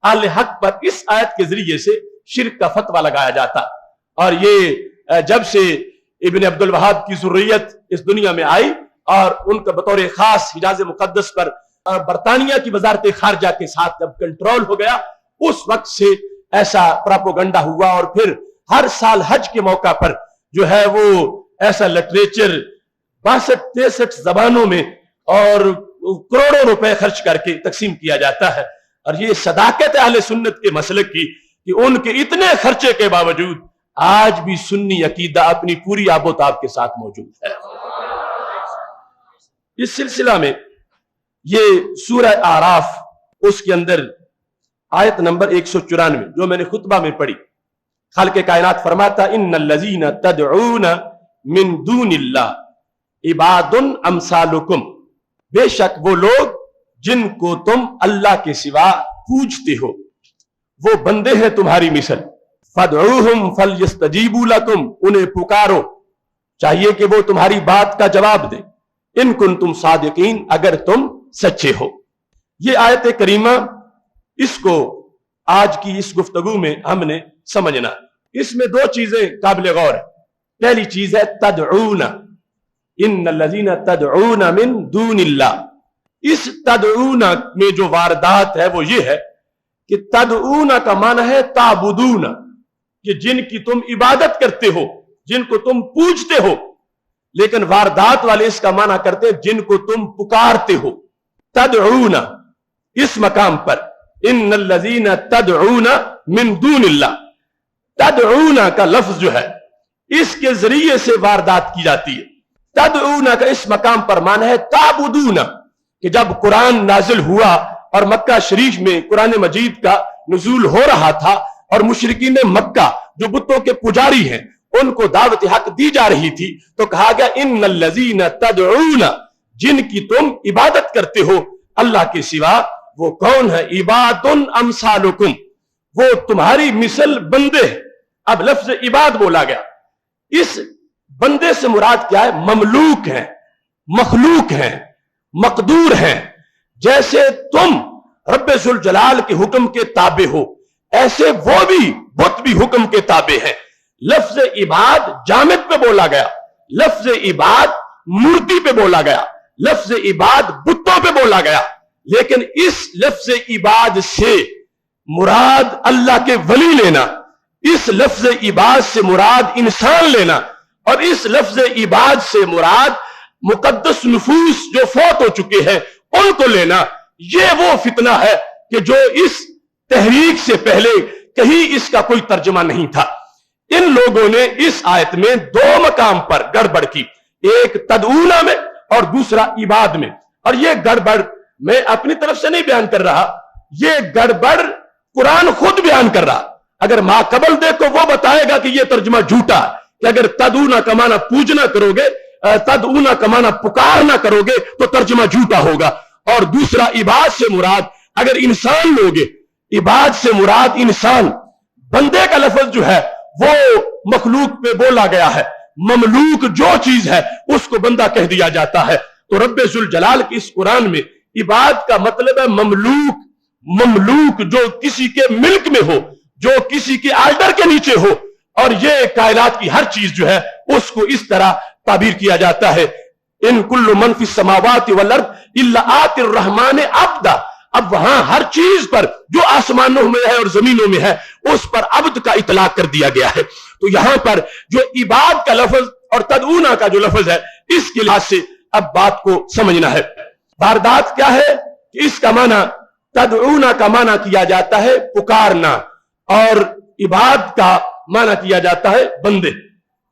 اہل حق پر اس آیت کے ذریعے سے شرک کا فتویٰ لگایا جاتا، اور یہ جب سے ابن عبد الوہاب کی ذریت اس دنیا میں آئی اور ان کا بطور خاص حجاز مقدس پر برطانیہ کی وزارت خارجہ کے ساتھ جب کنٹرول ہو گیا، اس وقت سے ایسا پراپوگنڈا ہوا، اور پھر ہر سال حج کے موقع پر جو ہے وہ ایسا لٹریچر 62-63 زبانوں میں اور کروڑوں روپے خرچ کر کے تقسیم کیا جاتا ہے، اور یہ صداقت اہل سنت کے مسلک کی کہ ان کے اتنے خرچے کے باوجود آج بھی سنی عقیدہ اپنی پوری آب و تاب کے ساتھ موجود ہے۔ اس سلسلہ میں یہ سورہ اعراف، اس کے اندر آیت نمبر 194 جو میں نے خطبہ میں پڑھی، خالق کائنات فرماتا ان الذین تدعون من دون اللہ عباد امثالکم، بے شک وہ لوگ جن کو تم اللہ کے سوا پوجتے ہو وہ بندے ہیں تمہاری مثل، فادعوہم فلیستجیبوا لکم، انہیں پکارو چاہیے کہ وہ تمہاری بات کا جواب دیں، ان کنتم صادقین، اگر تم سچے ہو۔ یہ آیت کریمہ اس کو آج کی اس گفتگو میں ہم نے سمجھنا، اس میں دو چیزیں قابل غور ہیں۔ پہلی چیز ہے تدعون، ان الذین تدعون من دون اللہ، اس تدعون میں جو واردات ہے وہ یہ ہے کہ تدعون کا معنی ہے تعبدون، کہ جن کی تم عبادت کرتے ہو، جن کو تم پوجتے ہو، لیکن واردات والے اس کا معنی کرتے ہیں جن کو تم پکارتے ہو۔ تدعون اس مقام پر ان الذین تدعون من دون اللہ، تدعون کا لفظ جو ہے اس کے ذریعے سے واردات کی جاتی ہے۔ تدعون کا اس مقام پر معنی ہے تعبدون، کہ جب قرآن نازل ہوا اور مکہ شریف میں قرآن مجید کا نزول ہو رہا تھا اور مشرکین مکہ جو بتوں کے پجاری ہیں ان کو دعوت حق دی جا رہی تھی، تو کہا گیا ان الذین تدعون، جن کی تم عبادت کرتے ہو اللہ کے سوا، وہ کون ہے؟ عباد امثالکم، وہ تمہاری مثل بندے ہیں۔ اب لفظ عباد بولا گیا، اس بندے سے مراد کیا ہے؟ مملوک ہیں، مخلوق ہیں، مقدور ہیں، جیسے تم رب ذوالجلال کے حکم کے تابع ہو، ایسے وہ بھی بت بھی حکم کے تابع ہیں۔ لفظ عباد جامد پہ بولا گیا، لفظ عباد مورتی پہ بولا گیا، لفظ عباد بتوں پہ بولا گیا، لیکن اس لفظ عباد سے مراد اللہ کے ولی لینا، اس لفظ عباد سے مراد انسان لینا، اور اس لفظ عباد سے مراد مقدس نفوس جو فوت ہو چکے ہیں ان کو لینا، یہ وہ فتنہ ہے کہ جو اس تحریک سے پہلے کہیں اس کا کوئی ترجمہ نہیں تھا۔ ان لوگوں نے اس آیت میں دو مقام پر گڑبڑ کی، ایک تدعونا میں اور دوسرا عباد میں، اور یہ گڑبڑ میں اپنی طرف سے نہیں بیان کر رہا، یہ گڑبڑ قرآن خود بیان کر رہا۔ اگر ما قبل دیکھو وہ بتائے گا کہ یہ ترجمہ جھوٹا ہے، کہ اگر تدعونا کا معنی پوجنا کرو گے، تدعونا کا معنی پکارنا کرو گے تو ترجمہ جھوٹا ہوگا، اور دوسرا عباد سے مراد اگر انسان لوگے، عباد سے مراد انسان، بندے کا لفظ جو ہے وہ مخلوق پہ بولا گیا ہے، مملوک جو چیز ہے اس کو بندہ کہہ دیا جاتا ہے۔ تو رب ذوالجلال کی اس قرآن میں عباد کا مطلب ہے مملوک، مملوک جو کسی کے ملک میں ہو، جو کسی کے آرڈر کے نیچے ہو، اور یہ کائنات کی ہر چیز جو ہے اس کو اس طرح تعبیر کیا جاتا ہے۔ ان کل من فی السماوات والارض الا آتی الرحمن عبدا، اب وہاں ہر چیز پر جو آسمانوں میں ہے اور زمینوں میں ہے اس پر عبد کا اطلاق کر دیا گیا ہے۔ تو یہاں پر جو عباد کا لفظ اور تدعونا کا جو لفظ ہے اس کے لحاظ سے اب بات کو سمجھنا ہے۔ واردات کیا ہے کہ اس کا معنی تدعونا کا معنی کیا جاتا ہے پکارنا، اور عباد کا معنی کیا جاتا ہے بندے۔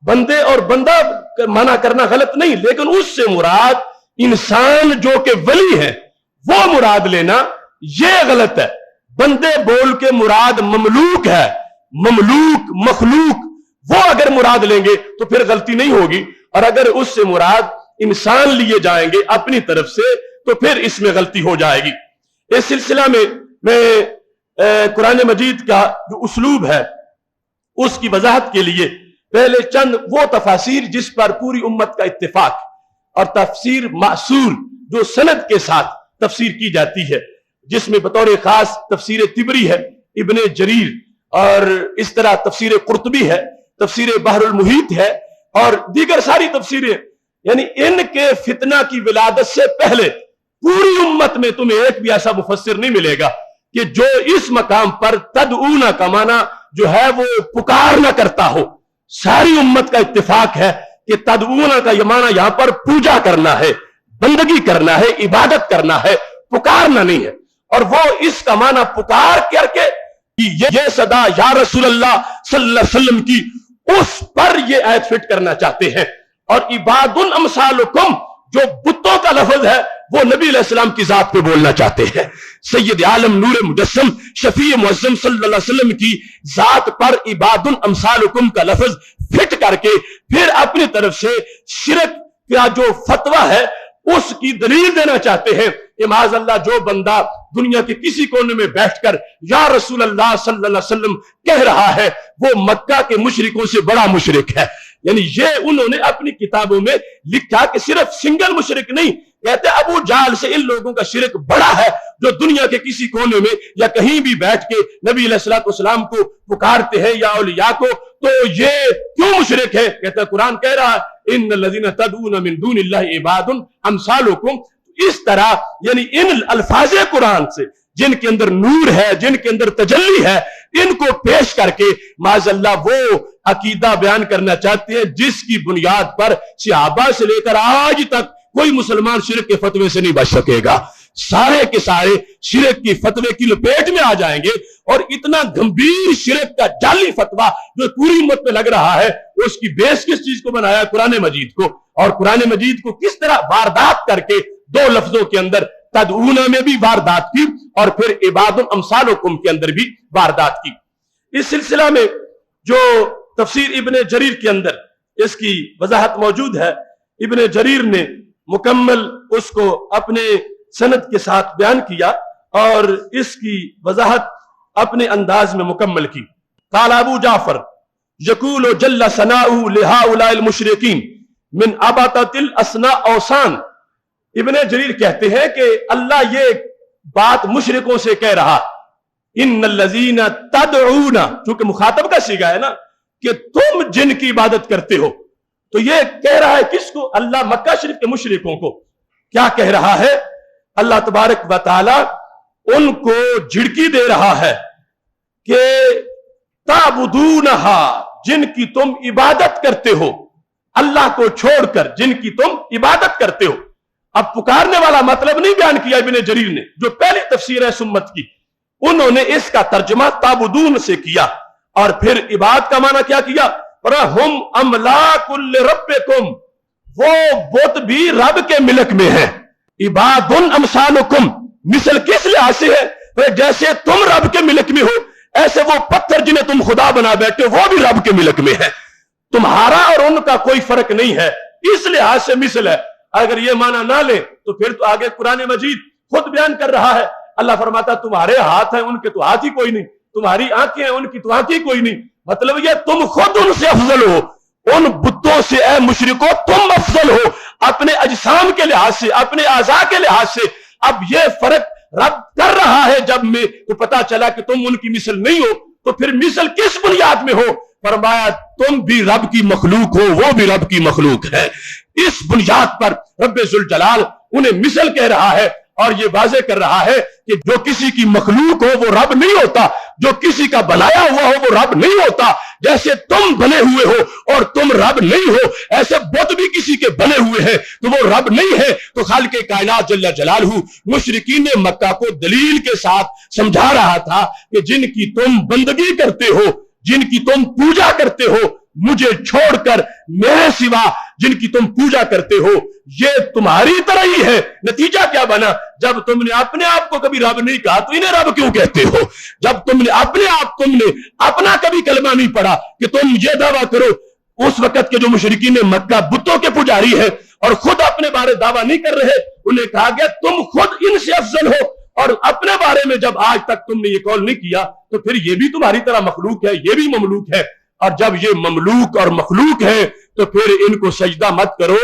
بندے اور بندہ معنی کرنا غلط نہیں، لیکن اس سے مراد انسان جو کہ ولی ہے وہ مراد لینا یہ غلط ہے۔ بندے بول کے مراد مملوک ہے، مملوک مخلوق، وہ اگر مراد لیں گے تو پھر غلطی نہیں ہوگی، اور اگر اس سے مراد انسان لیے جائیں گے اپنی طرف سے تو پھر اس میں غلطی ہو جائے گی۔ اس سلسلہ میں قرآن مجید کا جو اسلوب ہے اس کی وضاحت کے لیے پہلے چند وہ تفاسیر جس پر پوری امت کا اتفاق، اور تفسیر معصور جو سند کے ساتھ تفسیر کی جاتی ہے، جس میں بطور خاص تفسیر طبری ہے، ابن جریر، اور اس طرح تفسیر قرطبی ہے، تفسیر بحر المحیط ہے، اور دیگر ساری تفسیریں، یعنی ان کے فتنہ کی ولادت سے پہلے پوری امت میں تمہیں ایک بھی ایسا مفسر نہیں ملے گا کہ جو اس مقام پر تدعونا کا معنی جو ہے وہ پکارنا کرتا ہو۔ ساری امت کا اتفاق ہے کہ تدعونا کا یہ معنی یہاں پر پوجا کرنا ہے، بندگی کرنا ہے، عبادت کرنا ہے، پکارنا نہیں ہے۔ اور وہ اس کا معنی پکار کر کے یہ صدا یا رسول اللہ صلی اللہ علیہ وسلم کی اس پر یہ آیت فٹ کرنا چاہتے ہیں۔ اور عباد امثالکم جو بتوں کا لفظ ہے وہ نبی علیہ السلام کی ذات پہ بولنا چاہتے ہیں۔ سید عالم نور مجسم شفیع معظم صلی اللہ علیہ وسلم کی ذات پر عباد امثالکم کا لفظ فٹ کر کے پھر اپنی طرف سے شرک کا جو فتویٰ ہے اس کی دلیل دینا چاہتے ہیں کہ معاذ اللہ جو بندہ دنیا کے کسی کونے میں بیٹھ کر یا رسول اللہ صلی اللہ علیہ وسلم کہہ رہا ہے وہ مکہ کے مشرکوں سے بڑا مشرک ہے۔ یعنی یہ انہوں نے اپنی کتابوں میں لکھا کہ صرف سنگل مشرک نہیں، کہتے ابو جہل سے ان لوگوں کا شرک بڑا ہے جو دنیا کے کسی کونے میں یا کہیں بھی بیٹھ کے نبی علیہ السلام کو پکارتے ہیں یا اولیاء کو، تو یہ کیوں مشرک ہے؟ کہتا ہے قرآن کہہ رہا ہے ان الذین تدعون من دون اللہ عباد امثالکم۔ اس طرح یعنی ان الفاظ قرآن سے جن کے اندر نور ہے، جن کے اندر تجلی ہے، ان کو پیش کر کے معاذ اللہ وہ عقیدہ بیان کرنا چاہتے ہیں جس کی بنیاد پر صحابہ سے لے کر آج تک کوئی مسلمان شرک کے فتوے سے نہیں بچ سکے گا۔ سارے کے سارے شرک کی فتوے کی لپیٹ میں آ جائیں گے، اور اتنا گمبھیر شرک کا جعلی فتویٰ جو پوری امت پہ لگ رہا ہے اس کی بیس کس چیز کو بنایا؟ قرآن مجید کو، اور قرآن مجید کو کس طرح واردات کر کے دو لفظوں کے اندر تدعونا میں بھی واردات کی اور پھر عباد امثالکم کے اندر بھی واردات کی۔ اس سلسلہ میں جو تفسیر ابن جریر کے اندر اس کی وضاحت موجود ہے، ابن جریر نے مکمل اس کو اپنے سند کے ساتھ بیان کیا اور اس کی وضاحت اپنے انداز میں مکمل کی۔ قال ابو جعفر یقول جل ثناؤہ لہؤلاء المشرکین من اباطۃ الاسناء اوثان۔ ابن جریر کہتے ہیں کہ اللہ یہ بات مشرکوں سے کہہ رہا ان الذین تدعون، چونکہ مخاطب کا صیغہ ہے نا کہ تم جن کی عبادت کرتے ہو، تو یہ کہہ رہا ہے کس کو؟ اللہ مکہ شریف کے مشرکوں کو کیا کہہ رہا ہے؟ اللہ تبارک و تعالی ان کو جھڑکی دے رہا ہے کہ تعبدونہا، جن کی تم عبادت کرتے ہو، اللہ کو چھوڑ کر جن کی تم عبادت کرتے ہو۔ اب پکارنے والا مطلب نہیں بیان کیا ابن جریر نے، جو پہلی تفسیر ہے سمت کی، انہوں نے اس کا ترجمہ تعبدون سے کیا، اور پھر عبادت کا معنی کیا کیا؟ ہم املاک لربکم، وہ بت بھی رب کے ملک میں ہیں۔ عباد امثالکم، مثل کس لحاظ سے ہے؟ جیسے تم رب کے ملک میں ہو، ایسے وہ پتھر جنہیں تم خدا بنا بیٹھے وہ بھی رب کے ملک میں ہے، تمہارا اور ان کا کوئی فرق نہیں ہے، اس لحاظ سے مثل ہے۔ اگر یہ معنی نہ لیں تو پھر تو آگے قرآن مجید خود بیان کر رہا ہے، اللہ فرماتا تمہارے ہاتھ ہیں ان کے تو ہاتھ ہی کوئی نہیں، تمہاری آنکھیں ہیں ان کی تو آنکھ ہی کوئی نہیں، مطلب یہ تم خود ان سے افضل ہو، ان بتوں سے اے مشرکو تم افضل ہو، اپنے اجسام کے لحاظ سے، اپنے اعضاء کے لحاظ سے۔ اب یہ فرق رب کر رہا ہے جب میں تو پتا چلا کہ تم ان کی مثل نہیں ہو، تو پھر مثل کس بنیاد میں ہو؟ فرمایا تم بھی رب کی مخلوق ہو، وہ بھی رب کی مخلوق ہے۔ اس بنیاد پر رب ذوالجلال انہیں مثل کہہ رہا ہے، اور یہ واضح کر رہا ہے کہ جو کسی کی مخلوق ہو وہ رب نہیں ہوتا، جو کسی کا بنایا ہوا ہو وہ رب نہیں ہوتا۔ جیسے تم بنے ہوئے ہو اور تم رب نہیں ہو، ایسے بت بھی کسی کے بنے ہوئے ہیں تو وہ رب نہیں ہے۔ تو خالق کائنات جل جلالہ مشرکین مکہ کو دلیل کے ساتھ سمجھا رہا تھا کہ جن کی تم بندگی کرتے ہو، جن کی تم پوجا کرتے ہو، مجھے چھوڑ کر میرے سوا جن کی تم پوجا کرتے ہو، یہ تمہاری طرح ہی ہے۔ نتیجہ کیا بنا؟ جب تم نے اپنے آپ کو کبھی رب نہیں کہا تو انہیں رب کیوں کہتے ہو؟ جب تم نے اپنا کبھی کلمہ نہیں پڑھا کہ تم یہ دعویٰ کرو، اس وقت کے جو مشرکین مکہ بتوں کے پجاری ہیں اور خود اپنے بارے دعویٰ نہیں کر رہے، انہیں کہا گیا تم خود ان سے افضل ہو، اور اپنے بارے میں جب آج تک تم نے یہ قول نہیں کیا تو پھر یہ بھی تمہاری طرح مخلوق ہے، یہ بھی مملوک ہے، اور جب یہ مملوک اور مخلوق ہے تو پھر ان کو سجدہ مت کرو،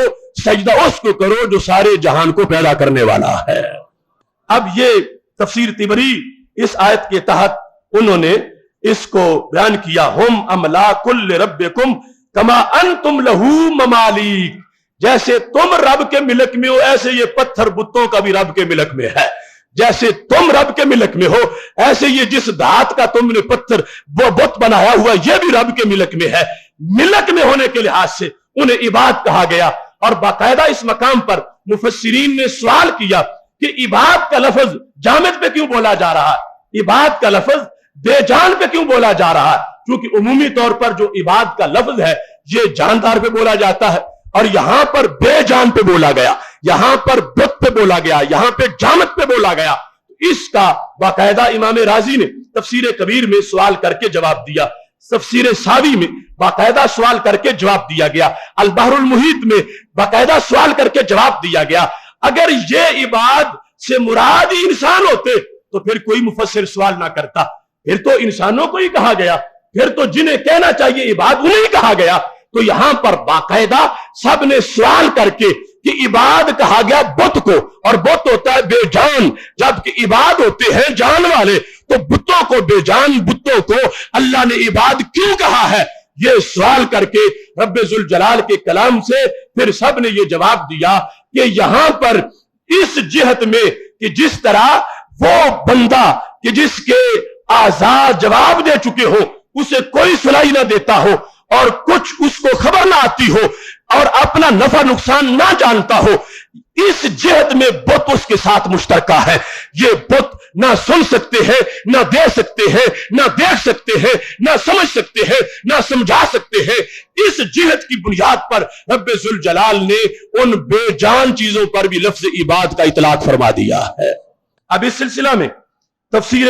سجدہ اس کو کرو جو سارے جہان کو پیدا کرنے والا ہے۔ اب یہ تفسیر طبری اس آیت کے تحت انہوں نے اس کو بیان کیا، ہم املاک لربکم کما انتم لہو ممالک، جیسے تم رب کے ملک میں ہو ایسے یہ پتھر بتوں کا بھی رب کے ملک میں ہے، جیسے تم رب کے ملک میں ہو ایسے یہ جس دھات کا تم نے پتھر وہ بت بنایا ہوا یہ بھی رب کے ملک میں ہے۔ ملک میں ہونے کے لحاظ سے انہیں عباد کہا گیا، اور باقاعدہ اس مقام پر مفسرین نے سوال کیا کہ عباد کا لفظ جامد پہ کیوں بولا جا رہا ہے، عباد کا لفظ بے جان پہ کیوں بولا جا رہا ہے؟ کیونکہ عمومی طور پر جو عباد کا لفظ ہے یہ جاندار پہ بولا جاتا ہے، اور یہاں پر بے جان پہ بولا گیا، یہاں پر بت پہ بولا گیا، یہاں پہ جامد پہ بولا گیا۔ اس کا باقاعدہ امام رازی نے تفسیر کبیر میں سوال کر کے جواب دیا، تفسیر ساوی میں باقاعدہ سوال کر کے جواب دیا گیا، البحر المحیط میں باقاعدہ سوال کر کے جواب دیا گیا۔ اگر یہ عباد سے مراد ہی انسان ہوتے تو پھر کوئی مفسر سوال نہ کرتا، پھر تو انسانوں کو ہی کہا گیا، پھر تو جنہیں کہنا چاہیے عباد انہیں کہا گیا۔ تو یہاں پر باقاعدہ سب نے سوال کر کے کہ عباد کہا گیا بت کو، اور بت ہوتا ہے بے جان، جبکہ عباد ہوتے ہیں جان والے، تو بتوں کو بے جان بتوں کو اللہ نے عباد کیوں کہا ہے؟ یہ سوال کر کے رب ذوالجلال کے کلام سے پھر سب نے یہ جواب دیا کہ یہاں پر اس جہت میں کہ جس طرح وہ بندہ کہ جس کے اعضاء جواب دے چکے ہو اسے کوئی سنائی نہ دیتا ہو، اور کچھ اس کو خبر نہ آتی ہو، اور اپنا نفع نقصان نہ جانتا ہو، اس جہت میں بت اس کے ساتھ مشترکہ ہے۔ یہ بت نہ سن سکتے ہیں، نہ دے سکتے ہیں، نہ دیکھ سکتے ہیں، نہ سمجھ سکتے ہیں، نہ سمجھا سکتے ہیں۔ اس جہت کی بنیاد پر رب ذوالجلال نے ان بے جان چیزوں پر بھی لفظ عباد کا اطلاق فرما دیا ہے۔ اب اس سلسلہ میں تفسیر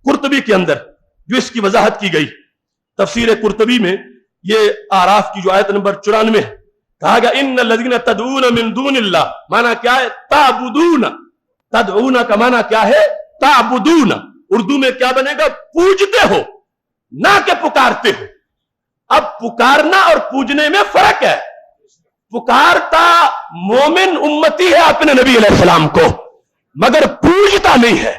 قرطبی کے اندر جو اس کی وضاحت کی گئی، تفسیر قرطبی میں یہ آراف کی جو آیت نمبر 94 ہے، کہا گیا ان الذین تدعون من دون اللہ، معنی کیا ہے؟ تعبدون، تدعون کا معنی کیا ہے؟ تعبدون، اردو میں کیا بنے گا؟ پوجتے ہو، نہ کہ پکارتے ہو۔ اب پکارنا اور پوجنے میں فرق ہے، پکارتا مومن امتی ہے اپنے نبی علیہ السلام کو، مگر پوجتا نہیں ہے۔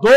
2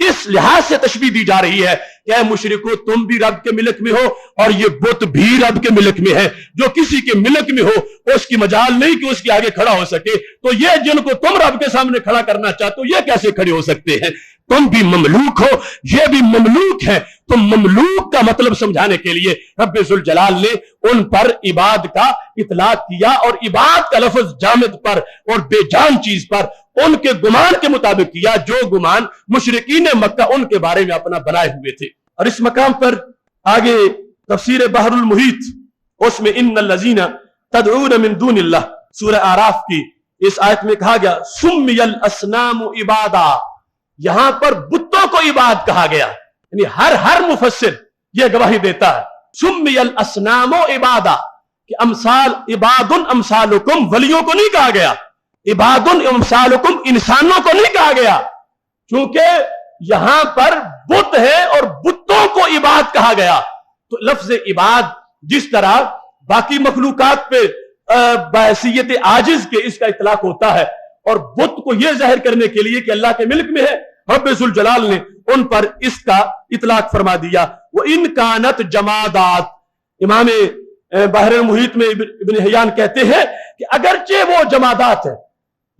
اس لحاظ سے تشبیہ دی جا رہی ہے کہ اے مشرکو تم بھی رب کے ملک میں ہو اور یہ بت بھی رب کے ملک میں ہے. جو کسی کے ملک میں ہو اس کی مجال نہیں کہ اس کے آگے کھڑا ہو سکے, تو یہ جن کو تم رب کے سامنے کھڑا کرنا چاہتے ہو یہ کیسے کھڑے ہو سکتے ہیں؟ تم بھی مملوک ہو, یہ بھی مملوک ہے. تو مملوک کا مطلب سمجھانے کے لیے رب ذوالجلال نے ان پر عباد کا اطلاق کیا, اور عباد کا لفظ جامد پر اور بے جان چیز پر ان کے گمان کے مطابق کیا جو گمان مشرکین مکہ ان کے بارے میں اپنا بنائے ہوئے تھے. اور اس مقام پر آگے تفسیر بحر المحیط, اس میں ان الذین تدعون من دون اللہ سورہ اعراف کی اس آیت میں کہا گیا سمی الاسنام عبادا, یہاں پر بتوں کو عباد کہا گیا. یعنی ہر مفسر یہ گواہی دیتا ہے سمی الاسنام عبادا کہ امثال عباد امثالکم, ولیوں کو نہیں کہا گیا, عباد امثالکم انسانوں کو نہیں کہا گیا, چونکہ یہاں پر بت ہے اور بتوں کو عباد کہا گیا. تو لفظ عباد جس طرح باقی مخلوقات پہ بحیثیت عاجز کے اس کا اطلاق ہوتا ہے, اور بت کو یہ ظاہر کرنے کے لیے کہ اللہ کے ملک میں ہے, رب ذوالجلال نے ان پر اس کا اطلاق فرما دیا. وَإِن كَانَتْ جَمَادَاتٍ, امام بحر المحیط میں ابن حیان کہتے ہیں کہ اگرچہ وہ جمادات ہیں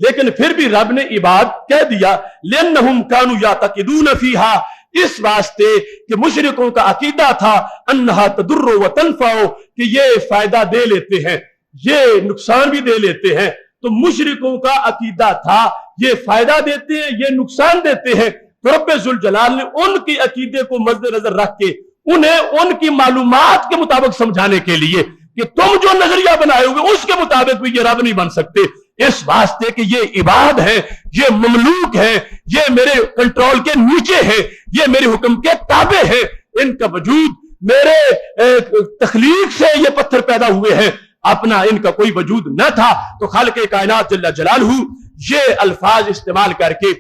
لیکن پھر بھی رب نے عباد کہہ دیا لِأَنَّهُمْ كَانُوا يَعْتَقِدُونَ فِيهَا, اس واسطے کہ مشرکوں کا عقیدہ تھا انہا تضر و تنفع, کہ یہ فائدہ دے لیتے ہیں یہ نقصان بھی دے لیتے ہیں. تو مشرکوں کا عقیدہ تھا یہ فائدہ دیتے ہیں یہ نقصان دیتے ہیں. تو رب ذوالجلال نے ان کی عقیدے کو مد نظر رکھ کے انہیں ان کی معلومات کے مطابق سمجھانے کے لیے کہ تم جو نظریہ بنائے ہوئے اس کے مطابق بھی یہ رب نہیں بن سکتے, اس واسطے کہ یہ عباد ہے, یہ مملوک ہے, یہ میرے کنٹرول کے نیچے ہے, یہ میرے حکم کے تابع ہے, ان کا وجود میرے تخلیق سے یہ پتھر پیدا ہوئے ہیں, اپنا ان کا کوئی وجود نہ تھا. تو خالق کائنات جل جلالہ یہ الفاظ استعمال کر کے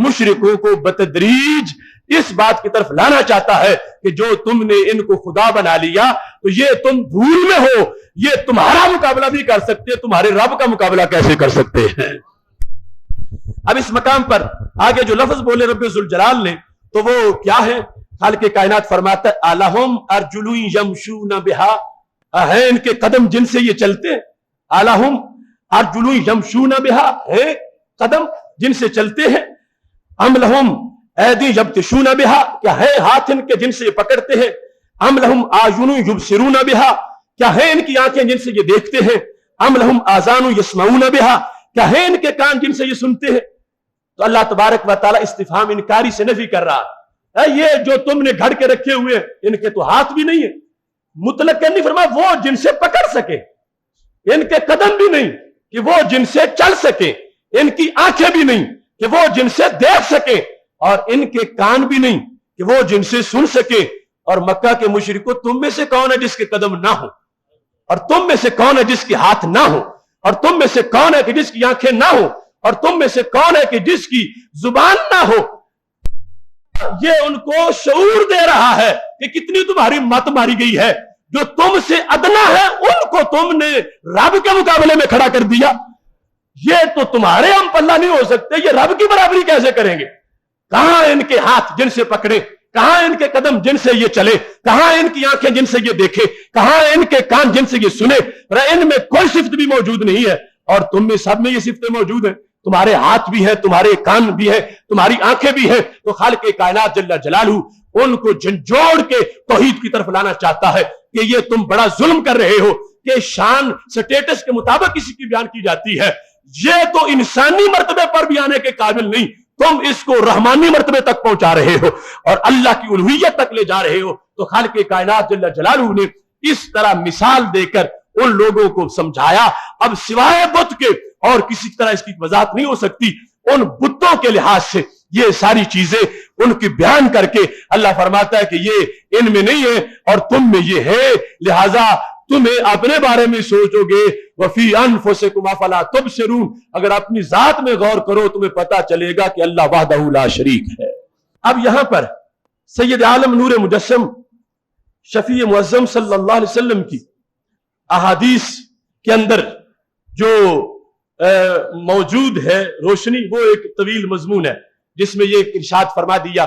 مشرکوں کو بتدریج اس بات کی طرف لانا چاہتا ہے کہ جو تم نے ان کو خدا بنا لیا تو یہ تم بھول میں ہو, یہ تمہارا مقابلہ بھی کر سکتے, تمہارے رب کا مقابلہ کیسے کر سکتے ہیں. اب اس مقام پر آگے جو لفظ بولے رب ذوالجلال نے تو وہ کیا ہے؟ خالق کائنات فرماتا ہے الہم ارجل یمشون بہا, ہیں ان کے قدم جن سے یہ چلتے ہیں, الہم ارجل یمشون بہا, ہے قدم جن سے چلتے ہیں, ام لہم ایدی یبطشون بہا, کیا ہے ہاتھ ان کے جن سے یہ پکڑتے ہیں, ام لہم اعین یبصرون بہا, کیا ہے ان کی آنکھیں جن سے یہ دیکھتے ہیں, ام لہم آذان یسمعون بہا, کیا ہے ان کے کان جن سے یہ سنتے ہیں. تو اللہ تبارک و تعالی استفہام انکاری سے نفی کر رہا ہے, یہ جو تم نے گھڑ کے رکھے ہوئے ان کے تو ہاتھ بھی نہیں ہے, مطلق نہیں فرمایا وہ جن سے پکڑ سکے, ان کے قدم بھی نہیں کہ وہ جن سے چل سکے, ان کی آنکھیں بھی نہیں کہ وہ جن سے دیکھ سکے, اور ان کے کان بھی نہیں کہ وہ جن سے سن سکے. اور مکہ کے مشرکو تم میں سے کون ہے جس کے قدم نہ ہو, اور تم میں سے کون ہے جس کے ہاتھ نہ ہو, اور تم میں سے کون ہے کہ جس کی آنکھیں نہ ہو, اور تم میں سے کون ہے کہ جس کی زبان نہ ہو. یہ ان کو شعور دے رہا ہے کہ کتنی تمہاری مت ماری گئی ہے, جو تم سے ادنا ہے ان کو تم نے رب کے مقابلے میں کھڑا کر دیا. یہ تو تمہارے ہم پلہ نہیں ہو سکتے, یہ رب کی برابری کیسے کریں گے. کہاں ان کے ہاتھ جن سے پکڑے, کہاں ان کے قدم جن سے یہ چلے, کہاں ان کی آنکھیں جن سے یہ دیکھے, کہاں ان کے کان جن سے یہ سنے. ان میں کوئی صفت بھی موجود نہیں ہے, اور تم میں سب میں یہ صفتیں موجود ہیں. تمہارے ہاتھ بھی ہیں, تمہارے کان بھی ہیں, تمہاری آنکھیں بھی ہیں. تو خالق کائنات جل جلالہ ان کو جھنجھوڑ کے توحید کی طرف لانا چاہتا ہے کہ یہ تم بڑا ظلم کر رہے ہو کہ شان سٹیٹس کے مطابق کسی کی بیان کی جاتی ہے, یہ تو انسانی مرتبے پر بھی آنے کے قابل نہیں, تم اس کو رحمانی مرتبے تک پہنچا رہے ہو اور اللہ کی الوہیت تک لے جا رہے ہو. تو خالق کائنات جل جلالہ نے اس طرح مثال دے کر ان لوگوں کو سمجھایا. اب سوائے بت کے اور کسی طرح اس کی وضاحت نہیں ہو سکتی. ان بتوں کے لحاظ سے یہ ساری چیزیں ان کی بیان کر کے اللہ فرماتا ہے کہ یہ ان میں نہیں ہے اور تم میں یہ ہے, لہذا تمہیں اپنے بارے میں سوچو گے. وفی انفسکم افلا تبصرون, اگر اپنی ذات میں غور کرو تمہیں پتا چلے گا کہ اللہ وحدہ لا شریک ہے. اب یہاں پر سید عالم نور مجسم شفیع معظم صلی اللہ علیہ وسلم کی احادیث کے اندر جو موجود ہے روشنی, وہ ایک طویل مضمون ہے جس میں یہ ارشاد فرما دیا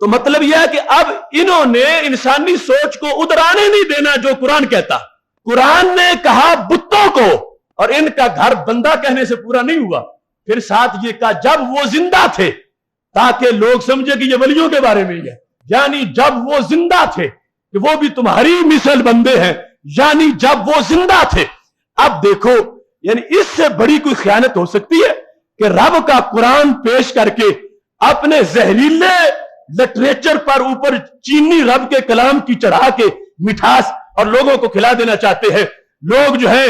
تو مطلب یہ ہے کہ اب انہوں نے انسانی سوچ کو ادرانے نہیں دینا جو قرآن کہتا. قرآن نے کہا بتوں کو، اور ان کا گھر بندہ کہنے سے پورا نہیں ہوا، پھر ساتھ یہ کہا جب وہ زندہ تھے، تاکہ لوگ سمجھے کہ یہ ولیوں کے بارے میں ہی ہے. یعنی جب وہ زندہ تھے کہ وہ بھی تمہاری مثل بندے ہیں، یعنی جب وہ زندہ تھے. اب دیکھو، یعنی اس سے بڑی کوئی خیانت ہو سکتی ہے کہ رب کا قرآن پیش کر کے اپنے زہریلے لٹریچر پر اوپر چینی رب کے کلام کی چڑھا کے مٹھاس اور لوگوں کو کھلا دینا چاہتے ہیں. لوگ جو ہیں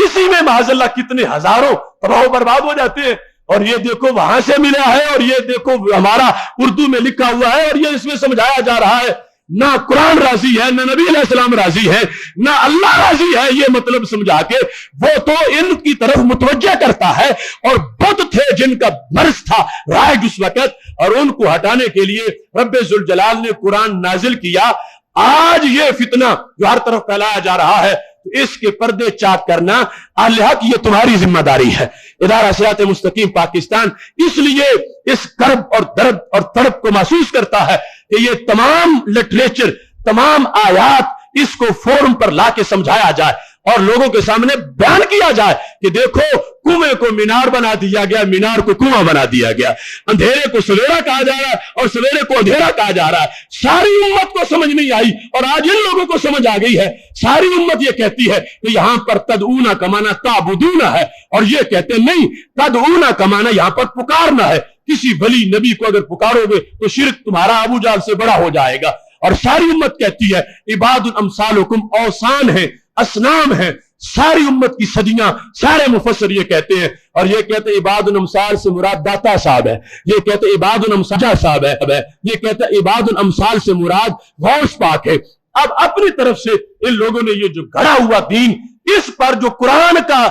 اسی میں معاذ اللہ کتنے ہزاروں تباہ و برباد ہو جاتے ہیں. اور یہ دیکھو وہاں سے ملا ہے، اور یہ دیکھو ہمارا اردو میں لکھا ہوا ہے، اور یہ اس میں سمجھایا جا رہا ہے. نہ قرآن راضی ہے، نہ نبی علیہ السلام راضی ہے، نہ اللہ راضی ہے. یہ مطلب سمجھا کے وہ تو ان کی طرف متوجہ کرتا ہے. اور بت تھے جن کا مرض تھا رائج اس وقت، اور ان کو ہٹانے کے لیے رب ذوالجلال نے قرآن نازل کیا. آج یہ فتنہ جو ہر طرف پھیلایا جا رہا ہے، تو اس کے پردے چاک کرنا اہل حق یہ تمہاری ذمہ داری ہے. ادارہ صراط مستقیم پاکستان اس لیے اس کرب اور درد اور تڑپ کو محسوس کرتا ہے کہ یہ تمام لٹریچر، تمام آیات اس کو فورم پر لا کے سمجھایا جائے اور لوگوں کے سامنے بیان کیا جائے کہ دیکھو کنویں کو مینار بنا دیا گیا، مینار کو کنواں بنا دیا گیا، اندھیرے کو سویرا کہا جا رہا ہے اور سویرے کو اندھیرا کہا جا رہا ہے. ساری امت کو سمجھ نہیں آئی، اور آج ان لوگوں کو سمجھ آ گئی ہے. ساری امت یہ کہتی ہے کہ یہاں پر تدعونا کا معنی تعبدونا ہے، اور یہ کہتے ہیں نہیں، تدعونا کا معنی یہاں پر پکارنا ہے. کسی ولی نبی کو اگر پکارو گے تو شرک تمہارا ابو جہل سے بڑا ہو جائے گا. اور ساری امت کہتی ہے عباد الامثالکم، اوثان ہے، اسنام ہے. ساری امت کی صدیاں سارے مفسر یہ کہتے ہیں، اور یہ کہتے ہیں عباد الامثال سے مراد داتا صاحب ہے، یہ کہتے ہیں عباد الامثال صاحب ہے، یہ کہتے ہیں عباد الامثال سے مراد غوث پاک ہے. اب اپنی طرف سے ان لوگوں نے یہ جو گھڑا ہوا دین، اس پر جو قرآن کا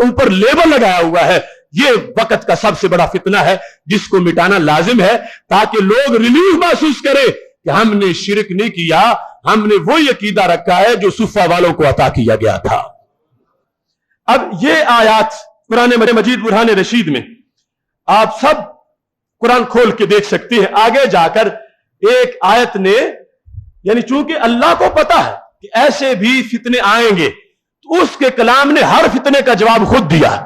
اوپر لیبل لگایا ہوا ہے، یہ وقت کا سب سے بڑا فتنہ ہے جس کو مٹانا لازم ہے، تاکہ لوگ ریلیف محسوس کرے کہ ہم نے شرک نہیں کیا، ہم نے وہی عقیدہ رکھا ہے جو صفہ والوں کو عطا کیا گیا تھا. اب یہ آیات قرآن مجید برہان رشید میں آپ سب قرآن کھول کے دیکھ سکتے ہیں. آگے جا کر ایک آیت نے، یعنی چونکہ اللہ کو پتا ہے کہ ایسے بھی فتنے آئیں گے، تو اس کے کلام نے ہر فتنے کا جواب خود دیا.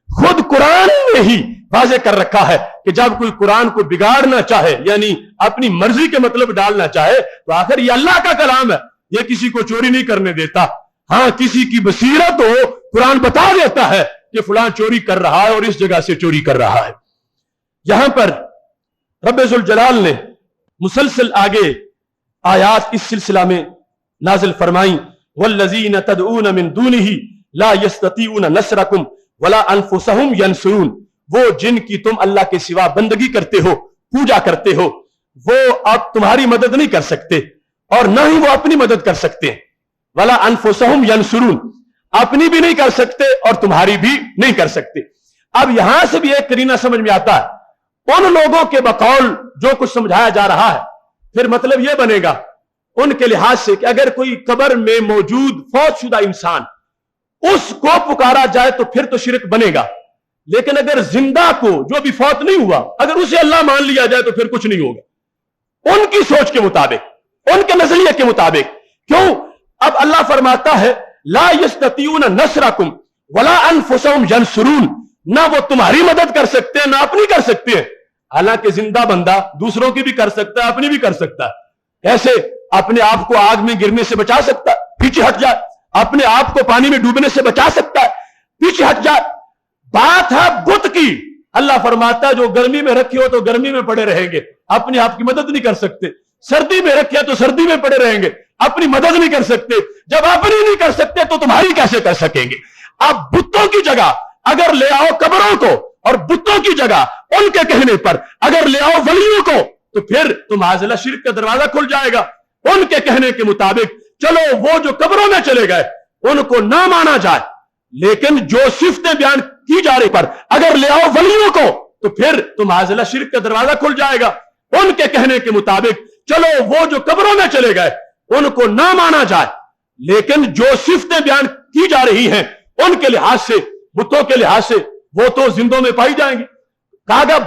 خود قرآن نے ہی واضح کر رکھا ہے کہ جب کوئی قرآن کو بگاڑنا چاہے، یعنی اپنی مرضی کے مطلب ڈالنا چاہے، تو آخر یہ اللہ کا کلام ہے، یہ کسی کو چوری نہیں کرنے دیتا. ہاں کسی کی بصیرت ہو، قرآن بتا دیتا ہے کہ فلاں چوری کر رہا ہے اور اس جگہ سے چوری کر رہا ہے. یہاں پر رب ذوالجلال نے مسلسل آگے آیات اس سلسلہ میں نازل فرمائیں. والذین تدعون من دونہ لا یستطیعون نصرکم ولا انفسہم ینصرون. وہ جن کی تم اللہ کے سوا بندگی کرتے ہو، پوجا کرتے ہو، وہ اب تمہاری مدد نہیں کر سکتے اور نہ ہی وہ اپنی مدد کر سکتے ہیں. ولا انفسہم ینصرون، اپنی بھی نہیں کر سکتے اور تمہاری بھی نہیں کر سکتے. اب یہاں سے بھی ایک کرینہ سمجھ میں آتا ہے، ان لوگوں کے بقول جو کچھ سمجھایا جا رہا ہے، پھر مطلب یہ بنے گا ان کے لحاظ سے کہ اگر کوئی قبر میں موجود فوت شدہ انسان اس کو پکارا جائے تو پھر تو شرک بنے گا، لیکن اگر زندہ کو جو بھی فوت نہیں ہوا اگر اسے اللہ مان لیا جائے تو پھر کچھ نہیں ہوگا ان کی سوچ کے مطابق، ان کے نظریے کے مطابق. کیوں؟ اب اللہ فرماتا ہے لا یستطیعون نصرکم ولا انفسہم ینصرون، نہ وہ تمہاری مدد کر سکتے ہیں نہ اپنی کر سکتے ہیں. حالانکہ زندہ بندہ دوسروں کی بھی کر سکتا ہے، اپنی بھی کر سکتا ہے. ایسے اپنے آپ کو آگ میں گرنے سے بچا سکتا ہے، پیچھے ہٹ جائے، اپنے آپ کو پانی میں ڈوبنے سے بچا سکتا ہے، پیچھے ہٹ جائے. بات ہے بت کی. اللہ فرماتا ہے جو گرمی میں رکھے ہو تو گرمی میں پڑے رہیں گے، اپنے آپ کی مدد نہیں کر سکتے. سردی میں رکھے تو سردی میں پڑے رہیں گے، اپنی مدد نہیں کر سکتے. جب اپنی نہیں کر سکتے تو تمہاری کیسے کر سکیں گے؟ اب بتوں کی جگہ اگر لے آؤ قبروں کو، اور بتوں کی جگہ ان کے کہنے پر اگر لے آؤ ولیوں کو، تو پھر تو معاذ شرک کا دروازہ کھل جائے گا. ان کے کہنے کے مطابق چلو وہ جو قبروں میں چلے گئے ان کو نہ مانا جائے، لیکن جو صفتیں بیان کی جا رہی پر اگر لے آؤ ولیوں کو، تو پھر تو معاذ شرک کا دروازہ کھل جائے گا. ان کے کہنے کے مطابق چلو وہ جو قبروں میں چلے گئے ان کو نہ مانا جائے، لیکن جو صفتیں بیان کی جا رہی ہیں ان کے لحاظ سے، بتوں کے لحاظ سے وہ تو زندوں میں پائی جائیں گی. کہا گیا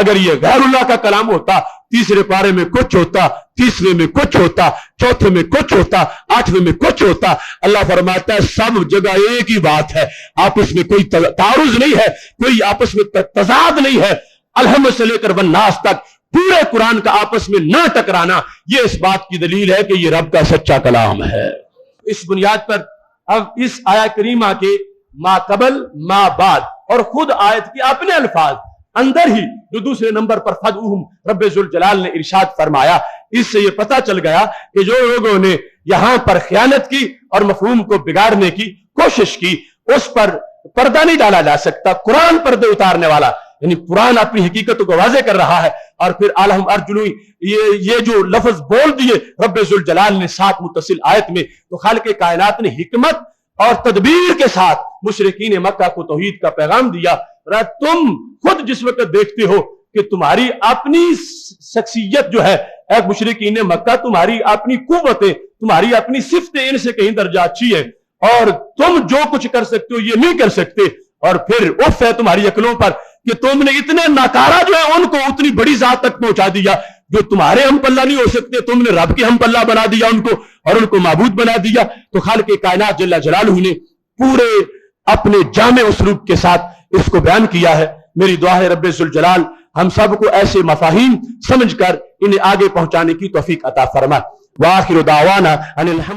اگر یہ غیر اللہ کا کلام ہوتا تیسرے پارے میں کچھ ہوتا, تیسرے میں کچھ ہوتا, چوتھے میں کچھ ہوتا, آٹھویں میں کچھ ہوتا. اللہ فرماتا ہے سب جگہ ایک ہی بات ہے, آپس میں کوئی تعارض نہیں ہے, کوئی آپس میں تضاد نہیں ہے. الحمد سے لے کر والناس تک پورے قرآن کا آپس میں نہ ٹکرانا, یہ اس بات کی دلیل ہے کہ یہ رب کا سچا کلام ہے. اس بنیاد پر اب اس آیت کریمہ کے ما قبل ما بعد اور خود آیت کے اپنے الفاظ اندر ہی جو دوسرے نمبر پر فدعوہم رب ذوالجلال نے ارشاد فرمایا, اس سے یہ پتہ چل گیا کہ جو لوگوں نے یہاں پر خیانت کی اور مفہوم کو بگاڑنے کی کوشش کی, اس پر پردہ نہیں ڈالا جا سکتا. قرآن پردے اتارنے والا, یعنی قرآن اپنی حقیقت کو واضح کر رہا ہے. اور پھر الہم ارجلوی یہ جو لفظ بول دیے رب ذوالجلال نے 7 متصل آیت میں, تو خالق کائنات نے حکمت اور تدبیر کے ساتھ مشرکین مکہ کو توحید کا پیغام دیا. تم خود جس وقت دیکھتے ہو کہ تمہاری اپنی شخصیت جو ہے اے مشرکین مکہ, تمہاری اپنی قوتیں, تمہاری اپنی صفتیں ان سے کہیں درجہ اچھی ہیں, اور تم جو کچھ کر سکتے ہو یہ نہیں کر سکتے. اور پھر اف ہے تمہاری عقلوں پر کہ تم نے اتنے ناکارہ جو ہے ان کو اتنی بڑی ذات تک پہنچا دیا جو تمہارے ہم پلہ نہیں ہو سکتے, تم نے رب کے ہم پلہ بنا دیا ان کو اور ان کو معبود بنا دیا. تو خالق کائنات جل جلالہ نے پورے اپنے جامع اسلوب کے ساتھ اس کو بیان کیا ہے. میری دعا ہے رب ذوالجلال ہم سب کو ایسے مفاہیم سمجھ کر انہیں آگے پہنچانے کی توفیق عطا فرمائے. وآخر دعوانا ان الحمد